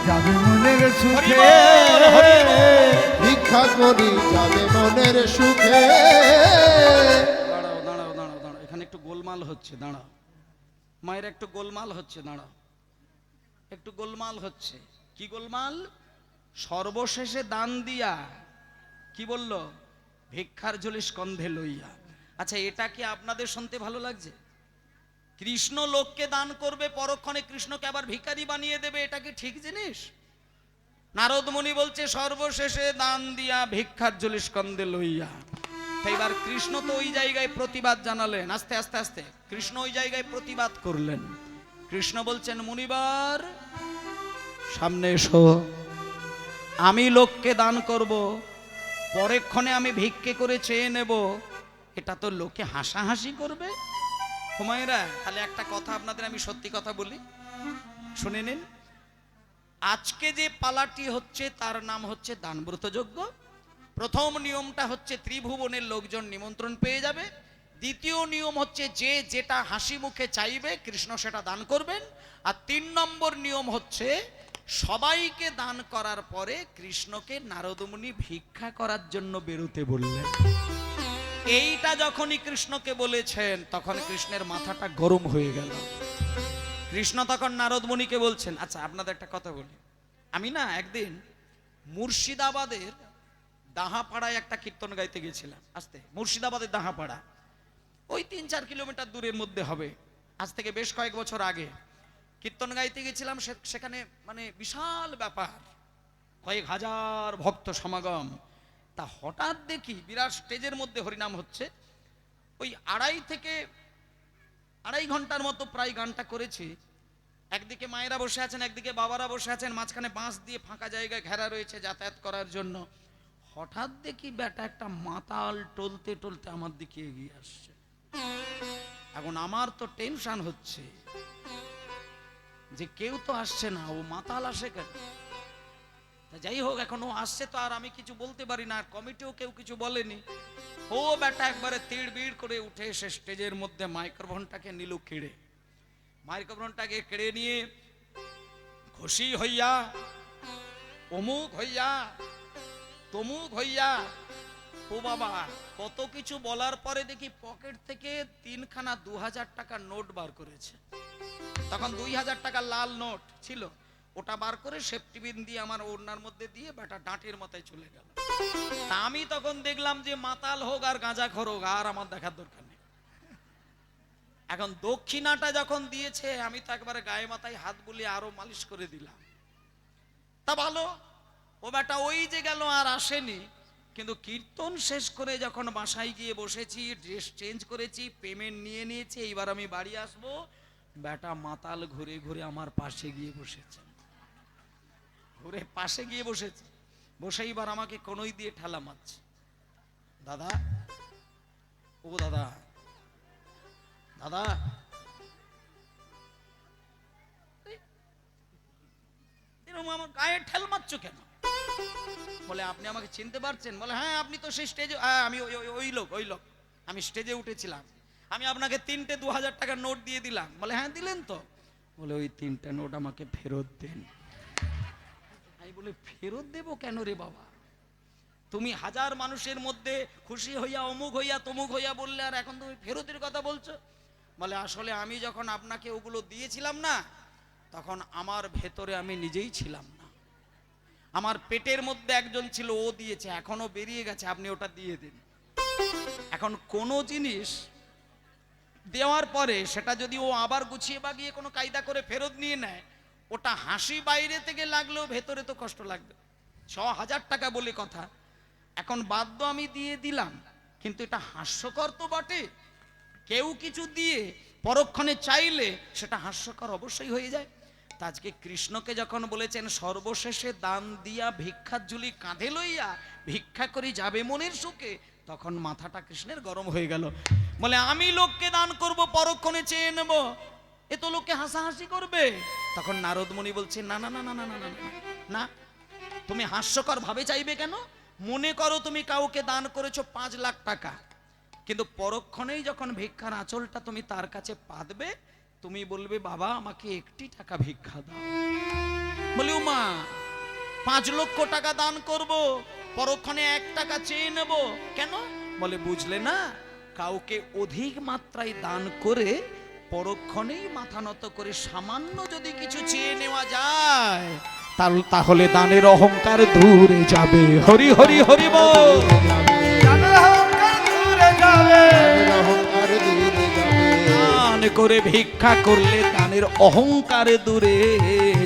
যাবে মনের সুখে। হরি বল, হরি বল। ভিক্ষা করি যাবে মনের সুখে। দাঁড়াও দাঁড়াও দাঁড়াও দাঁড়াও, এখানে একটু গোলমাল হচ্ছে, দাঁড়াও মায়ের, একটু গোলমাল হচ্ছে, দাঁড়াও একটু গোলমাল হচ্ছে। কি গোলমাল? সর্বশেষে দান দিয়া কি বলল? ভিক্ষার ঝুলি স্কন্ধে লইয়া। আচ্ছা এটা কি আপনাদের শুনতে ভালো লাগছে? কৃষ্ণ লোককে দান করবে, পরক্ষণে কৃষ্ণকে আবার ভিখারি বানিয়ে দেবে, এটা কি ঠিক জিনিস? নারদ মুনি বলছে সর্বশেষে দান দিয়া ভিক্ষার ঝুলি স্কন্ধে লইয়া। এবার কৃষ্ণ তো ওই জায়গায় প্রতিবাদ জানালেন, আস্তে আস্তে আস্তে কৃষ্ণ ওই জায়গায় প্রতিবাদ করলেন। কৃষ্ণ বলছেন মুনিবার সামনে এসো, আমি লোককে দান করব, পরেক্ষণে আমি ভিক্ষে করে চেয়ে নেব, এটা তো লোকে হাসাহাসি করবে। হুমায়রা, তাহলে একটা কথা আপনাদের আমি সত্যি কথা বলি, শুনে নিন। আজকে যে পালাটি হচ্ছে তার নাম হচ্ছে দানব্রত যজ্ঞ। প্রথম নিয়মটা হচ্ছে ত্রিভুবনের লোকজন নিমন্ত্রণ পেয়ে যাবে। দ্বিতীয় নিয়ম হচ্ছে যে যেটা হাসি মুখে চাইবে কৃষ্ণ সেটা দান করবেন। আর 3 নম্বর নিয়ম হচ্ছে সবাইকে দান করার পরে কৃষ্ণকে নারদ মুনি ভিক্ষা করার জন্য বেরোতে বললেন। এইটা যখনই কৃষ্ণকে বলেছেন তখন কৃষ্ণের মাথাটা গরম হয়ে গেল। কৃষ্ণ তখন নারদ মুনিকে বলছেন, আচ্ছা আপনাদের একটা কথা বলি, আমি না একদিন মুর্শিদাবাদের দাহাপাড়ায় একটা কীর্তন গাইতে গেছিলাম। আস্তে, মুর্শিদাবাদের দাহাপাড়া ওই 3-4 কিলোমিটার দূরের মধ্যে হবে। আজ থেকে বেশ কয়েক বছর আগে কীর্তন গাইতে গেছিলাম। সেখানে মানে বিশাল ব্যাপার, কয়েক হাজার ভক্ত সমাগম। তা হঠাৎ দেখি বিরাট স্টেজের মধ্যে হরিনাম হচ্ছে। ওই 2.5 ঘন্টার মতো প্রায় গানটা করেছি। একদিকে মায়েরা বসে আছেন, একদিকে বাবারা বসে আছেন, মাঝখানে বাঁশ দিয়ে ফাঁকা জায়গায় ঘেরা রয়েছে যাতায়াত করার জন্য। হঠাৎ দেখি বেটা একটা মাতাল টলতে টলতে আমার দিকে এগিয়ে আসছে। এখন আমার তো টেনশন হচ্ছে যে কেউ তো আসছে না, ও মাতাল আসে কেন? যাই হোক, এখন ও আসছে তো আর আমি কিছু বলতে পারি না, কমিটিও কেউ কিছু বলেনি। ও বেটা একবারে তিড় বিড় করে উঠে এসে স্টেজের মধ্যে মাইক্রোফোনটাকে নিল কেড়ে। মাইক্রোফোনটাকে কেড়ে নিয়ে খুশি হইয়া অমুক হইয়া তমুক হইয়া ও বাবা, কত কিছু বলার পরে দেখি পকেট থেকে 3খানা 2000 টাকার নোট বার করেছে। তখন 2000 টাকার লাল নোট ছিল, ওটা বার করে সেফটি পিন দিয়ে আমার ওড়নার মধ্যে দিয়ে বেটা ডাঁটের মাথায় চলে গেল। তা আমি তখন দেখলাম যে মাতাল হোক আর গাঁজাখোর হোক, আর আমার দেখার দরকার নেই। এখন দক্ষিণাটা যখন দিয়েছে, আমি তো একবারে গায়ে মাথায় হাত বুলিয়ে আরো মালিশ করে দিলাম। তা ভালো, ও বেটা ওই যে গেল, আর আসেনি। কিন্তু কীর্তন শেষ করে যখন বাসায় গিয়ে বসেছি, ড্রেস চেঞ্জ করেছি, পেমেন্ট নিয়ে নিয়েছি, এইবার আমি বাড়ি আসবো, বেটা মাতাল ঘুরে ঘুরে আমার পাশে গিয়ে বসেছে। ঘুরে পাশে গিয়ে বসেছে, বসে এইবার আমাকে কোনোই দিয়ে ঠেলা মারছে। দাদা, ও দাদা, দাদা, এরকম আমার গায়ে ঠেল মারছো কেন? বলে আপনি আমাকে চিনতে পারছেন? বলে হ্যাঁ, আপনি তো সেই স্টেজে, আমি ওই লোক, আমি স্টেজে উঠেছিলাম, আমি আপনাকে 3টে 2000 টাকার নোট দিয়ে দিলাম। বলে হ্যাঁ দিলেন তো। বলে ওই 3টা নোট আমাকে ফেরত দেন। আমি বলে ফেরত দেব কেন রে বাবা? তুমি হাজার মানুষের মধ্যে খুশি হইয়া অমুক হইয়া তমুক হইয়া বললে, আর এখন তুমি ফেরতের কথা বলছো? বলে আসলে আমি যখন আপনাকে ওগুলো দিয়েছিলাম না, তখন আমার ভেতরে আমি নিজেই ছিলাম না, আমার পেটের মধ্যে একজন ছিল, ও দিয়েছে, এখনো বেরিয়ে গেছে, আপনি ওটা দিয়ে দিন। এখন কোনো জিনিস দেওয়ার পরে সেটা যদি ও আবার গুছিয়ে বাগিয়ে কোনো কায়দা করে ফেরত নিয়ে নেয়, ওটা হাসি বাইরে থেকে লাগলেও ভেতরে তো কষ্ট লাগবে। 6000 টাকা বলে কথা, এখন বাধ্য আমি দিয়ে দিলাম, কিন্তু এটা হাস্যকর তো বটে। কেউ কিছু দিয়ে পরক্ষণে চাইলে সেটা হাস্যকর অবশ্যই হয়ে যায়। তা আজকে কৃষ্ণকে যখন বলেছেন সর্বশেষে দান দিয়া ভিক্ষার ঝুলি কাঁধে লইয়া ভিক্ষা করি যাবে মনের সুখে, তখন মাথাটা কৃষ্ণের গরম হয়ে গেল। বলে আমি লোককে দান করব, পরক্ষণে চেয়ে নেব, এ তো লোককে হাসাহাসি করবে। তখন নারদ মুনি বলছে না না না না না না না না, তুমি হাস্যকর ভাবে চাইবে কেন? মনে করো তুমি কাউকে দান করেছো 5 লাখ টাকা, কিন্তু পরক্ষণেই যখন ভিক্ষার আঁচলটা তুমি তার কাছে পাতবে, তুমি বলবে বাবা আমাকে 1টি টাকা ভিক্ষা দাও। বলি উমা, 5 লক্ষ টাকা দান করব, পরক্ষণে 1 টাকা চেয়ে নেব কেন? বলে বুঝলে না, কাউকে অধিক মাত্রায় দান করে পরক্ষণেই মাথা নত করে সামান্য যদি কিছু চেয়ে নেওয়া যায়, তাহলে দানের অহংকার দূরে যাবে। হরি হরি হরি বল। দানের অহংকার দূরে যাবে, অহংকার দূরে যাবে। দান করে ভিক্ষা করলে দানের অহংকার দূরে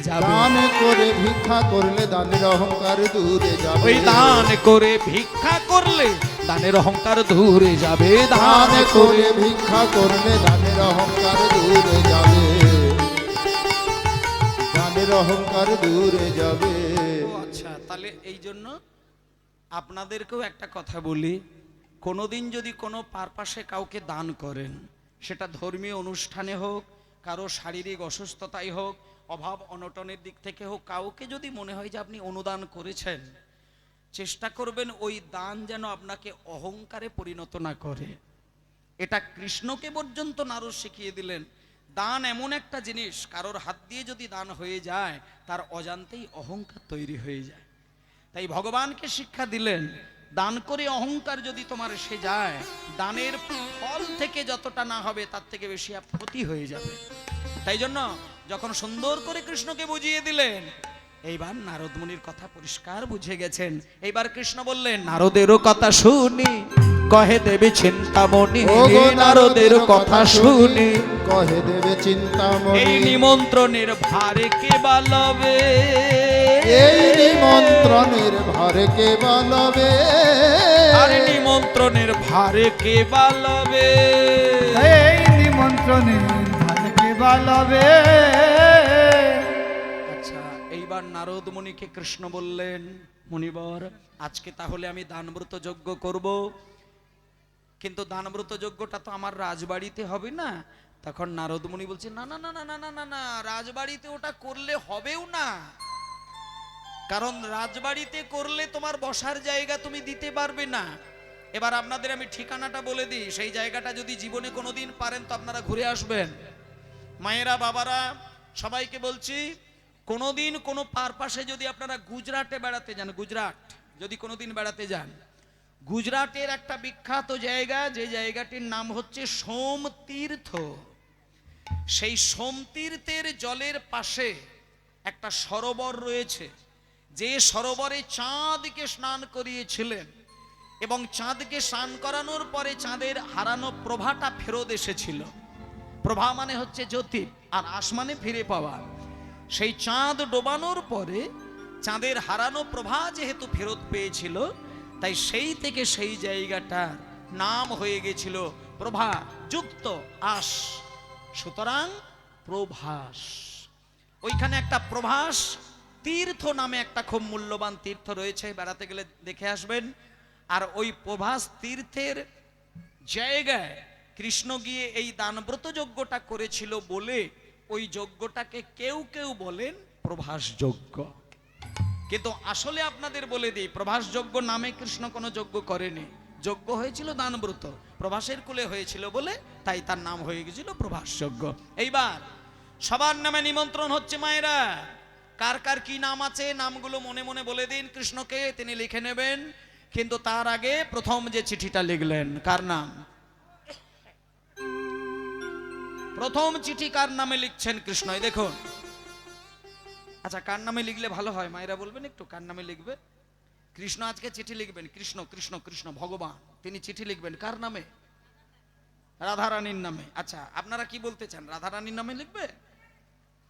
যাবে। দান করে ভিক্ষা করলে দানের অহংকার দূরে যাবে। ওই দান করে ভিক্ষা করলে দানের অহংকার দূরে যাবে। দান করে ভিক্ষা করলে দানের অহংকার দূরে যাবে। দানের অহংকার দূরে যাবে। ও আচ্ছা, তাহলে এই জন্য আপনাদেরকেও একটা কথা বলি, কোনোদিন যদি কোনো পারপাসে কাউকে দান করেন, সেটা ধর্মীয় অনুষ্ঠানে হোক, কারো শারীরিক অসুস্থতাই হোক, অভাব অনটনের দিক থেকে হোক, কাউকে যদি মনে হয় যে আপনি অনুদান করেছেন, চেষ্টা করবেন ওই দান যেন আপনাকে অহংকারে পরিণত না করে। এটা কৃষ্ণকে পর্যন্ত নারদ শিখিয়ে দিলেন। দান এমন একটা জিনিস, কারোর হাত দিয়ে যদি দান হয়ে যায়, তার অজান্তেই অহংকার তৈরি হয়ে যায়। তাই ভগবানকে শিক্ষা দিলেন, দান করে অহংকার যদি তোমার এসে যায়, দানের ফল থেকে যতটা না হবে তার থেকে বেশি ক্ষতি হয়ে যাবে। তাই জন্য যখন সুন্দর করে কৃষ্ণকে বুঝিয়ে দিলেন, এইবার নারদ মুনির কথা পরিষ্কার বুঝে গেছেন। এইবার কৃষ্ণ বললেন, নারদেরও কথা শুনি কহে দেবে চিন্তামণি। নারদের কথা শুনি কহে দেবে চিন্তামণি। এই নিমন্ত্রণের ভারে কে বালবে, এই নিমন্ত্রণের ভারে কে বালবে। আরে নিমন্ত্রণের ভারে কে বালবে। এই নিমন্ত্রণে ভালকে বালাবে। আচ্ছা, এইবার নারদ মুনিকে কৃষ্ণ বললেন, মুনিবর আজকে তাহলে আমি দানব্রত যজ্ঞ করব, কিন্তু দানব্রত যজ্ঞটা তো আমার রাজবাড়িতে হবে না। তখন নারদ মুনি বলছে না না না না না না না না, রাজবাড়িতে ওটা করলে হবেও না, কারণ রাজবাড়িতে করলে তোমার বসার জায়গা তুমি দিতে পারবে না। এবার আপনাদের আমি ঠিকানাটা বলে দিই, সেই জায়গাটা যদি জীবনে কোনোদিন পারেন তো আপনারা ঘুরে আসবেন। মায়েরা বাবারা সবাইকে বলছি, কোনোদিন কোনো পারপাসে যদি আপনারা গুজরাটে বেড়াতে যান, গুজরাট যদি কোনোদিন বেড়াতে যান, গুজরাটের একটা বিখ্যাত জায়গা, যে জায়গাটির নাম হচ্ছে সোমতীর্থ। সেই সোমতীর্থের জলের পাশে একটা সরোবর রয়েছে, যে সরোবরে চাঁদকে স্নান করিয়েছিলেন এবং চাঁদকে স্নান করানোর পরে চাঁদের হারানো প্রভাটা ফেরত এসেছিল। প্রভা মানে হচ্ছে জ্যোতি, আর আসমানে ফিরে পাওয়া। সেই চাঁদ ডোবানোর পরে চাঁদের হারানো প্রভা যেহেতু ফেরত পেয়েছিল, তাই সেই থেকে সেই জায়গাটার নাম হয়ে গেছিল প্রভা যুক্ত আস, সুতরাং প্রভাস। ওইখানে একটা প্রভাস তীর্থ নামে একটা খুব মূল্যবান তীর্থ রয়েছে, বেড়াতে গেলে দেখে আসবেন। আর ওই প্রভাস তীর্থের জায়গায় কৃষ্ণ গিয়ে এই দানব্রত যজ্ঞটা করেছিল বলে ওই যজ্ঞটাকে কেউ কেউ বলেন প্রভাস যজ্ঞ। কিন্তু আসলে আপনাদের বলে দিই, প্রভাস যজ্ঞ নামে কৃষ্ণ কোনো যজ্ঞ করেনি, যজ্ঞ হয়েছিল দানব্রত, প্রভাসের কুলে হয়েছিল বলে তাই তার নাম হয়ে গেছিল প্রভাস যজ্ঞ। এইবার সবার নামে নিমন্ত্রণ হচ্ছে মায়েরা, কার কার কি নাম আছে নামগুলো মনে মনে বলে দিন কৃষ্ণকে, তিনি লিখে নেবেন। কিন্তু তার আগে প্রথম যে চিঠিটা লিখলেন, কার নাম? প্রথম চিঠি কার নামে লিখছেন কৃষ্ণ, এই দেখুন। আচ্ছা, কার নামে লিখলে ভালো হয় মায়েরা বলবেন একটু, কার নামে লিখবে? কৃষ্ণ আজকে চিঠি লিখবেন, কৃষ্ণ কৃষ্ণ কৃষ্ণ ভগবান, তিনি চিঠি লিখবেন কার নামে? রাধারানীর নামে। আচ্ছা, আপনারা কি বলতে চান, রাধারানীর নামে লিখবে,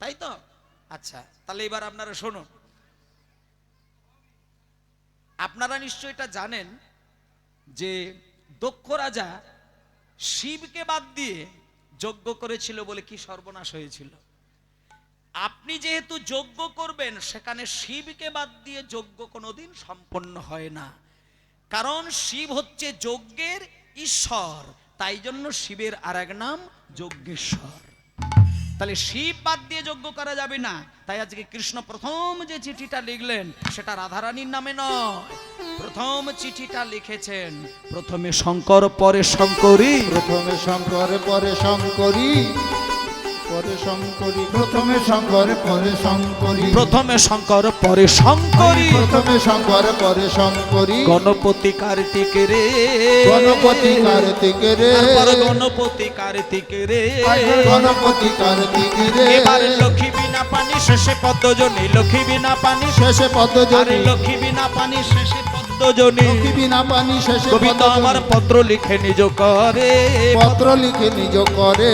তাই তো? আচ্ছা, তাহলে এবার আপনারা শুনুন। আপনারা নিশ্চয়ই এটা জানেন যে দক্ষ রাজা শিবকে বাদ দিয়ে যজ্ঞ করেছিল বলে কি সর্বনাশ হয়েছিল। আপনি যেহেতু যজ্ঞ করবেন, সেখানে শিবকে বাদ দিয়ে যজ্ঞ কোনোদিন সম্পন্ন হয় না, কারণ শিব হচ্ছে যজ্ঞের ঈশ্বর, তাই জন্য শিবের আর এক নাম যজ্ঞেশ্বর। তাহলে শিব বাদ দিয়ে যজ্ঞ করা যাবে না। তাই আজকে কৃষ্ণ প্রথম যে চিঠিটা লিখলেন সেটা রাধারানীর নামে নয়, প্রথম চিঠিটা লিখেছেন প্রথমে শঙ্কর পরে শঙ্করী, প্রথমে শঙ্কর পরে শঙ্করী, পরে শঙ্করী, প্রথমে শঙ্কর পরে শঙ্করী, প্রথমে শঙ্কর পরে শঙ্করী, প্রথমে শঙ্কর পরে শঙ্করী, গণপতি কার্তিক রে, গণপতি কার্তিক রে, তারপর গণপতি কার্তিক রে, গণপতি কার্তিক রে, এবার লক্ষ্মী বিনা পানি শেষে পদ্মজনী, লক্ষ্মী বিনা পানি শেষে পদ্মজনী, লক্ষ্মী বিনা পানি শেষে পদ্মজনী, লক্ষ্মী বিনা পানি শেষে গোবিন্দ আমার পত্র লিখে নিজ করে, পত্র লিখে নিজ করে,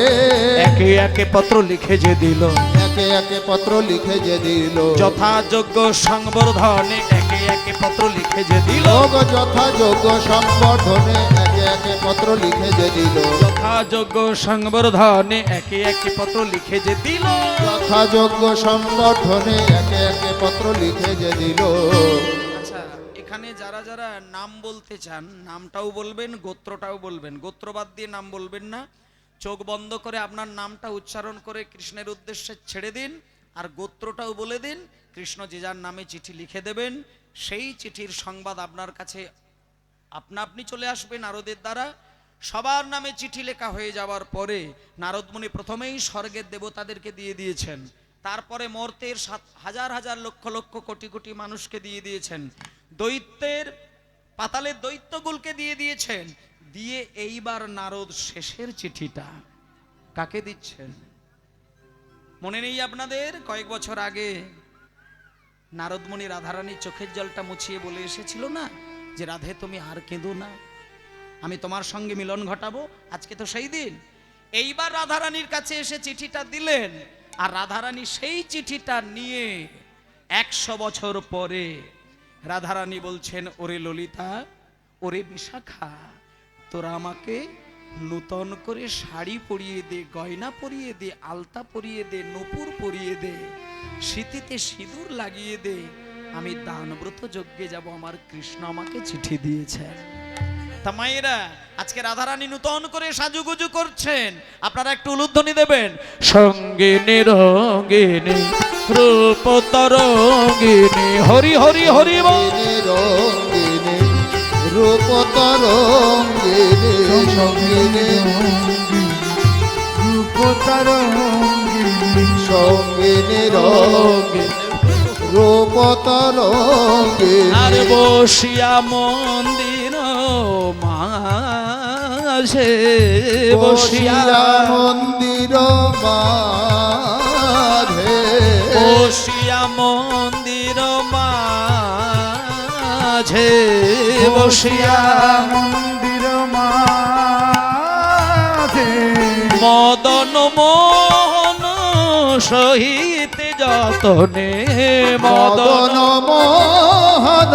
একে একে পত্র লিখে যে দিল, একে একে পত্র লিখে যে দিল, যথাযোগ্য সংবর্ধনে একে একে পত্র লিখে যে দিল, যথাযোগ্য সম্বর্ধনে একে একে পত্র লিখে যে দিল, যথাযোগ্য সংবর্ধনে একে একে পত্র লিখে যে দিল, যথাযোগ্য সম্বর্ধনে একে একে পত্র লিখে যে দিল। আচ্ছা, এখানে যারা যারা নাম বলতে চান নামটাও বলবেন, গোত্রটাও বলবেন, গোত্র বাদ দিয়ে নাম বলবেন না। চোখ বন্ধ করে আপনার নামটা উচ্চারণ করে কৃষ্ণের উদ্দেশ্যে ছেড়ে দিন, আর গোত্রটাও বলে দিন। কৃষ্ণ যে যার নামে চিঠি লিখে দেবেন, সেই চিঠির সংবাদ আপনার কাছে আপনা আপনি চলে আসবে নারদের দ্বারা। সবার নামে চিঠি লেখা হয়ে যাওয়ার পরে নারদমুনি প্রথমেই স্বর্গের দেবতাদেরকে দিয়ে দিয়েছেন, তারপরে মর্তের হাজার হাজার লক্ষ লক্ষ কোটি কোটি মানুষকে দিয়ে দিয়েছেন, দৈত্যের পাতালের দৈত্যগুলকে দিয়ে দিয়েছেন, দিয়ে এইবার নারদ শেষের চিঠিটা কাকে দিচ্ছেন মনে নেই আপনাদের? কয়েক বছর আগে নারদমুনি রাধারানীর চোখের জলটা মুছিয়ে বলে এসেছিল না যে রাধে তুমি আর কেঁদো না, আমি তোমার সঙ্গে মিলন ঘটাবো। আজকে তো সেই দিন। এইবার রাধারানীর কাছে এসে চিঠিটা দিলেন, আর রাধারানী সেই চিঠিটা নিয়ে 100 বছর পরে রাধারানী বলছেন, ওরে ললিতা, ওরে বিশাখা, তোরা আমাকে নূতন করে শাড়ি পরিয়ে দে, গয়না পরিয়ে দে, আলতা পরিয়ে দে, নূপুর পরিয়ে দে, স্মৃতিতে সিঁদুর লাগিয়ে দে, আমি দানব্রত যজ্ঞে যাব, আমার কৃষ্ণ আমাকে চিঠি দিয়েছেন। তা মায়েরা, আজকে রাধারানী নূতন করে সাজুগুজু করছেন, আপনারা একটু উলুধ্বনি দেবেন। সঙ্গিনী রঙ্গিনী রূপ তরঙ্গিনী, হরি হরি হরি বল। রঙ্গিনী রূপ তরঙ্গিনী, সঙ্গিনী রূপ তরঙ্গিনী, সঙ্গিনী রঙ্গিনী রূপ তরঙ্গিনী, আর বসিয়া মন্দির মাঝে বসিয়া বসিয়া মন্দির মাঝে বসিয়া মন্দির মাঝে বসিয়া মন্দির মাঝে মদন মোহন সহিত যতনে মদন মোহন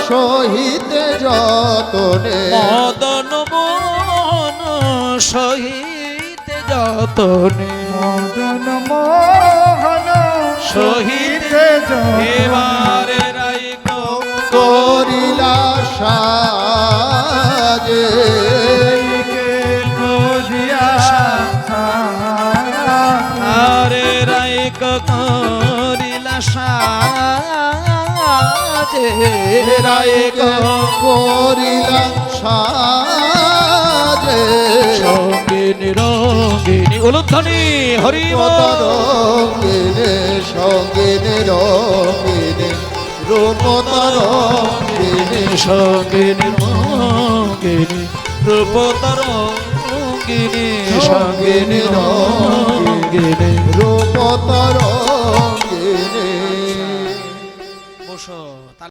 সহিত যতনে মদন মোহন সহিত যতনে মদন মোহন সহিতে যতনে এবারে রাইক করিলা সাজে খুঁজিয়া আরে রাইক করিলা সাজে রাইক করিলা সাজে সঙ্গিনী রঙ্গিনী উলুধ্বনি হরি রঙ্গিনে সঙ্গিনে রঙ্গিনে রূপতরঙ্গিনে সঙ্গিনী রঙ্গিনী রূপতরঙ্গিনী সঙ্গিনী রঙ্গিনী রূপতরঙ্গিনে বসো